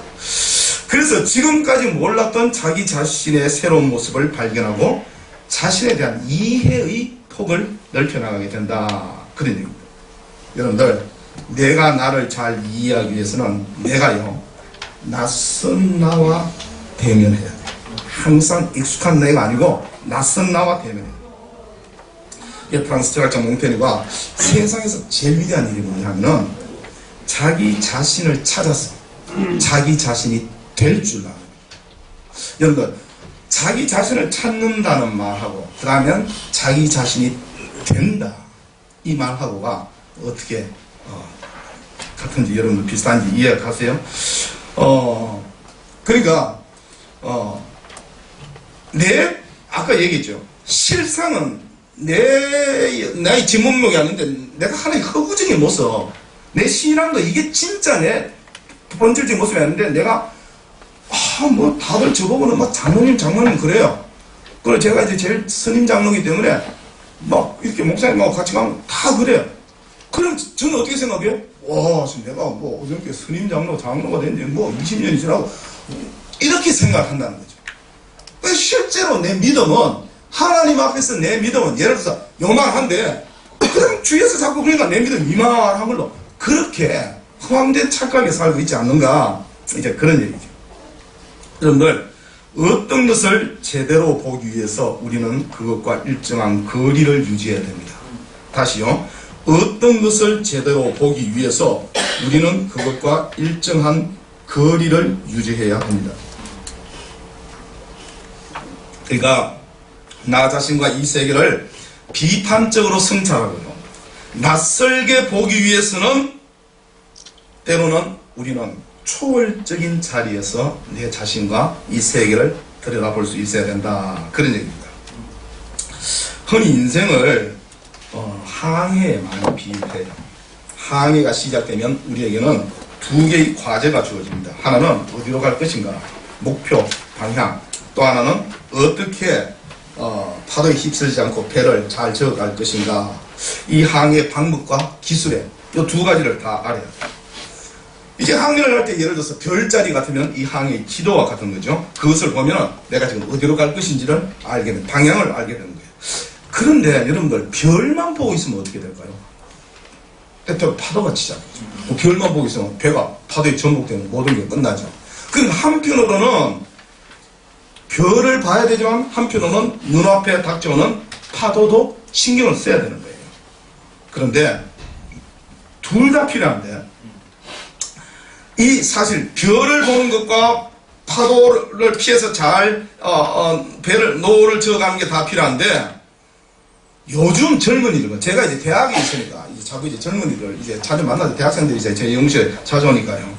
그래서 지금까지 몰랐던 자기 자신의 새로운 모습을 발견하고 자신에 대한 이해의 폭을 넓혀나가게 된다. 그런 얘기입니다. 여러분들, 내가 나를 잘 이해하기 위해서는 내가요, 낯선 나와 대면해야 돼. 항상 익숙한 내가 아니고 낯선 나와 대면해야 돼. 프랑스 철학자 몽테뉴가 세상에서 제일 위대한 일이 뭐냐면 자기 자신을 찾아서 자기 자신이 될 줄 알아요. 여러분들, 자기 자신을 찾는다는 말하고 그 다음에 자기 자신이 된다 이 말하고가 어떻게 같은지 여러분들 비슷한지 이해가세요? 그러니까 아까 얘기했죠. 실상은 나의 진문목이 아닌데 내가 하나의 허구적인 모습, 내 신앙도 이게 진짜 내 본질적인 모습이 아닌데 내가 다들 저보고는 장로님 그래요. 그리고 제가 이제 제일 스님 장로이기 때문에 이렇게 목사님하고 같이 가면 다 그래요. 그럼 저는 어떻게 생각해요? 내가 어저께 스님 장로가 된 지 20년이 지나고 이렇게 생각한다는 거죠. 실제로 내 믿음은 하나님 앞에서 내 믿음은 예를 들어서 요만한데 그냥 주위에서 자꾸 그러니까 내 믿음 이만한 걸로 그렇게 허황된 착각에 살고 있지 않는가, 이제 그런 얘기죠. 여러분들, 어떤 것을 제대로 보기 위해서 우리는 그것과 일정한 거리를 유지해야 됩니다. 다시요. 어떤 것을 제대로 보기 위해서 우리는 그것과 일정한 거리를 유지해야 합니다. 그러니까 나 자신과 이 세계를 비판적으로 성찰하고요, 낯설게 보기 위해서는 때로는 우리는 초월적인 자리에서 내 자신과 이 세계를 들여다볼 수 있어야 된다. 그런 얘기입니다. 흔히 인생을 항해에 많이 비유해요. 항해가 시작되면 우리에게는 두 개의 과제가 주어집니다. 하나는 어디로 갈 것인가, 목표, 방향. 또 하나는 어떻게 파도에 휩쓸리지 않고 배를 잘 저어갈 것인가. 이 항해 방법과 기술에 이 두 가지를 다 알아야 돼요. 이제 항해를 할 때 예를 들어서 별자리 같으면 이 항해의 지도와 같은 거죠. 그것을 보면 내가 지금 어디로 갈 것인지를 알게 되는, 방향을 알게 되는 거예요. 그런데 여러분들, 별만 보고 있으면 어떻게 될까요? 때때로 파도가 치잖아요. 별만 보고 있으면 배가 파도에 전복되는 모든 게 끝나죠. 그럼 한편으로는 별을 봐야 되지만 한편으로는 눈앞에 닥쳐오는 파도도 신경을 써야 되는 거예요. 그런데 둘 다 필요한데 이 사실 별을 보는 것과 파도를 피해서 잘 노를 저어가는 게 다 필요한데 요즘 젊은이들은 제가 이제 대학에 있으니까 이제 자꾸 이제 젊은이들 이제 자주 만나서 대학생들이 이제 제 연구실에 찾아오니까요.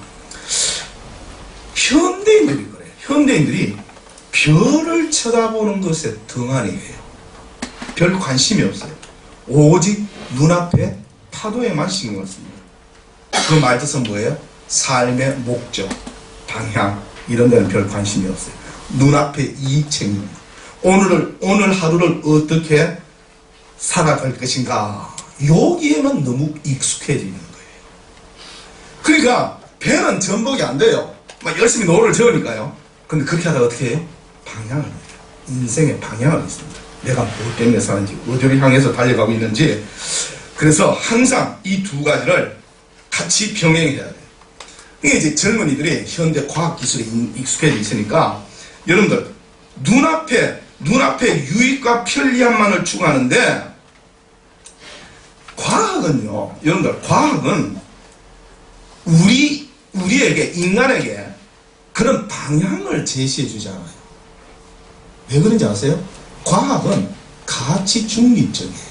현대인들이 그래요. 현대인들이 별을 쳐다보는 것에 등한이에요. 별 관심이 없어요. 오직 눈앞에 파도에만 신경을 씁니다. 그 말 뜻은 뭐예요? 삶의 목적, 방향 이런 데는 별 관심이 없어요. 눈앞에 이익 챙깁니다. 오늘 하루를 어떻게 살아갈 것인가, 여기에만 너무 익숙해져 있는 거예요. 그러니까 배는 전복이 안 돼요. 막 열심히 노를 저으니까요. 근데 그렇게 하다가 어떻게 해요? 방향을 해요. 인생의 방향을 있습니다. 내가 뭐 때문에 사는지, 어디를 향해서 달려가고 있는지. 그래서 항상 이 두 가지를 같이 병행해야 돼요. 이게 이제 젊은이들이 현대 과학기술에 익숙해져 있으니까 여러분들 눈앞에 유익과 편리함만을 추구하는데 과학은요, 여러분들 과학은 우리에게, 인간에게 그런 방향을 제시해 주지 않아요. 왜 그런지 아세요? 과학은 가치 중립적이에요.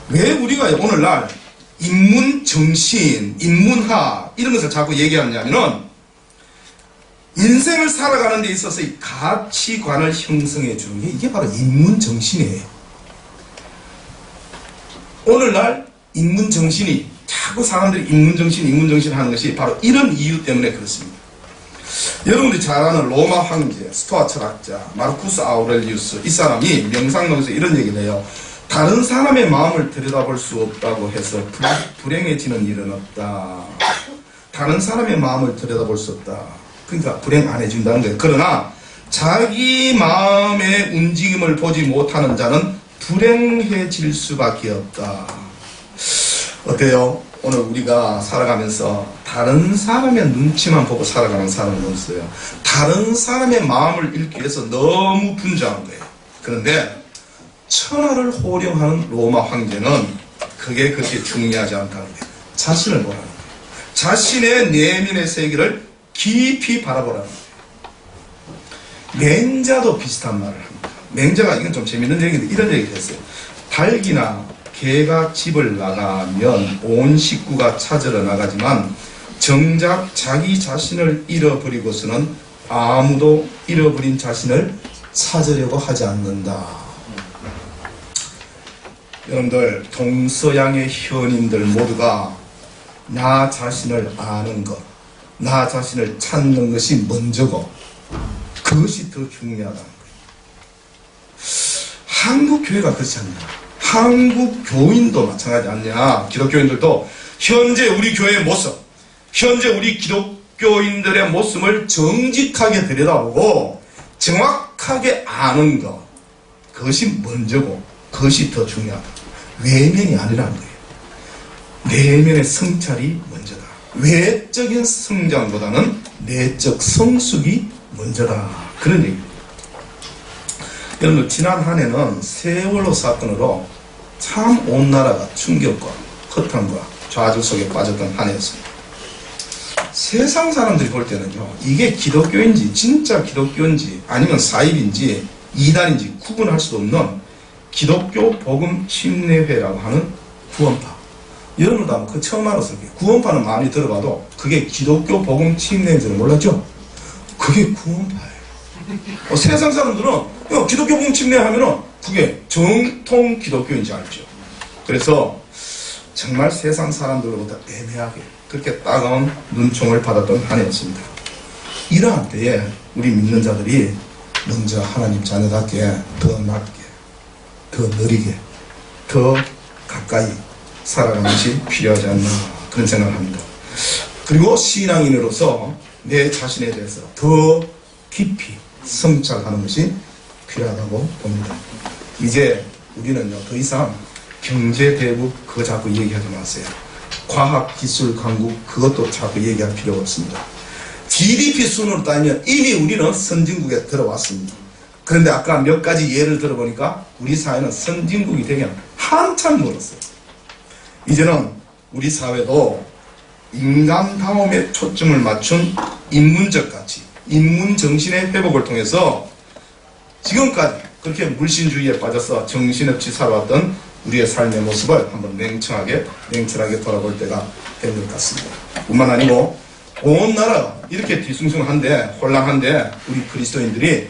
왜 우리가 오늘날 인문정신, 인문학 이런 것을 자꾸 얘기하냐면은 인생을 살아가는 데 있어서 이 가치관을 형성해 주는 게 이게 바로 인문정신이에요. 오늘날 인문정신이 자꾸 사람들이 인문정신 하는 것이 바로 이런 이유 때문에 그렇습니다. 여러분들이 잘 아는 로마 황제, 스토아 철학자, 마르쿠스 아우렐리우스, 이 사람이 명상록에서 이런 얘기를 해요. 다른 사람의 마음을 들여다볼 수 없다고 해서 불행해지는 일은 없다. 다른 사람의 마음을 들여다볼 수 없다. 그러니까 불행 안 해준다는 거예요. 그러나 자기 마음의 움직임을 보지 못하는 자는 불행해질 수밖에 없다. 어때요? 오늘 우리가 살아가면서 다른 사람의 눈치만 보고 살아가는 사람은 없어요. 다른 사람의 마음을 읽기 위해서 너무 분주한 거예요. 그런데 천하를 호령하는 로마 황제는 그게 그렇게 중요하지 않다는 거예요. 자신을 보라는 거예요. 자신의 내면의 세계를 깊이 바라보라는 거예요. 맹자도 비슷한 말을 합니다. 맹자가 이건 좀 재밌는 얘기인데 이런 얘기를 했어요. 닭이나 개가 집을 나가면 온 식구가 찾으러 나가지만 정작 자기 자신을 잃어버리고서는 아무도 잃어버린 자신을 찾으려고 하지 않는다. 여러분들 동서양의 현인들 모두가 나 자신을 아는 것, 나 자신을 찾는 것이 먼저고 그것이 더 중요하다는 거예요. 한국 교회가 그렇지 않냐? 한국 교인도 마찬가지 아니냐? 기독교인들도 현재 우리 교회의 모습, 현재 우리 기독교인들의 모습을 정직하게 들여다보고 정확하게 아는 것, 그것이 먼저고 그것이 더 중요하다. 외면이 아니라는 거예요. 내면의 성찰이 먼저다. 외적인 성장보다는 내적 성숙이 먼저다. 그런 얘기입니다. 여러분, 지난 한 해는 세월호 사건으로 참 온 나라가 충격과 허탕과 좌절 속에 빠졌던 한 해였습니다. 세상 사람들이 볼 때는요, 이게 기독교인지 진짜 기독교인지 아니면 사입인지 이단인지 구분할 수 없는 기독교 복음 침례회라고 하는 구원파. 여러분도 아마 그 처음 알았을 거예요. 구원파는 많이 들어봐도 그게 기독교 복음 침례인 줄은 몰랐죠? 그게 구원파예요. 세상 사람들은 기독교 복음 침례 하면은 그게 정통 기독교인지 알죠. 그래서 정말 세상 사람들로부터 애매하게 그렇게 따가운 눈총을 받았던 한 해였습니다. 이러한 때에 우리 믿는 자들이 먼저 하나님 자녀답게 더 낮게, 더 느리게, 더 가까이 살아가는 것이 필요하지 않나 그런 생각을 합니다. 그리고 신앙인으로서 내 자신에 대해서 더 깊이 성찰하는 것이 필요하다고 봅니다. 이제 우리는요, 더 이상 경제 대국 그거 자꾸 얘기하지 마세요. 과학 기술 강국 그것도 자꾸 얘기할 필요가 없습니다. GDP 순으로 따지면 이미 우리는 선진국에 들어왔습니다. 그런데 아까 몇 가지 예를 들어보니까 우리 사회는 선진국이 되면 한참 멀었어요. 이제는 우리 사회도 인간다움에 초점을 맞춘 인문적 가치, 인문정신의 회복을 통해서 지금까지 그렇게 물신주의에 빠져서 정신없이 살아왔던 우리의 삶의 모습을 한번 냉철하게 돌아볼 때가 된 것 같습니다. 뿐만 아니고 온 나라가 이렇게 뒤숭숭한데 혼란한데 우리 그리스도인들이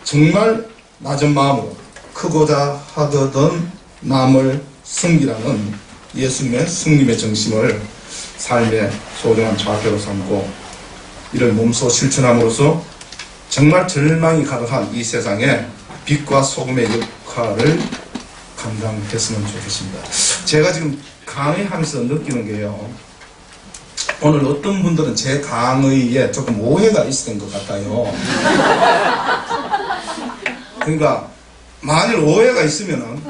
정말 낮은 마음으로 크고자 하거든 남을 섬기라는 예수님의 승림의 정신을 삶의 소중한 좌표로 삼고 이를 몸소 실천함으로써 정말 절망이 가득한 이 세상에 빛과 소금의 역할을 감당했으면 좋겠습니다. 제가 지금 강의하면서 느끼는 게요, 오늘 어떤 분들은 제 강의에 조금 오해가 있었던 것 같아요. 그러니까 만일 오해가 있으면은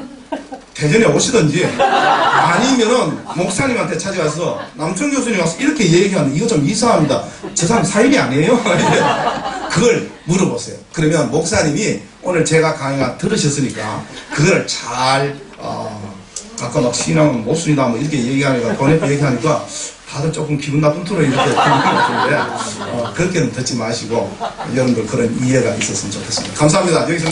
대전에 오시든지 아니면은 목사님한테 찾아가서 남춘 교수님 와서 이렇게 얘기하는 이거 좀 이상합니다. 저 사람 사입이 아니에요? 그걸 물어보세요. 그러면 목사님이 오늘 제가 강의가 들으셨으니까 그걸 잘 아까 막 신앙은 못습니다 뭐 이렇게 얘기하니까 보내고 얘기하니까 다들 조금 기분 나쁜 투로 이렇게 듣는 것 같은데 그렇게는 듣지 마시고 여러분들 그런 이해가 있었으면 좋겠습니다. 감사합니다. 여기서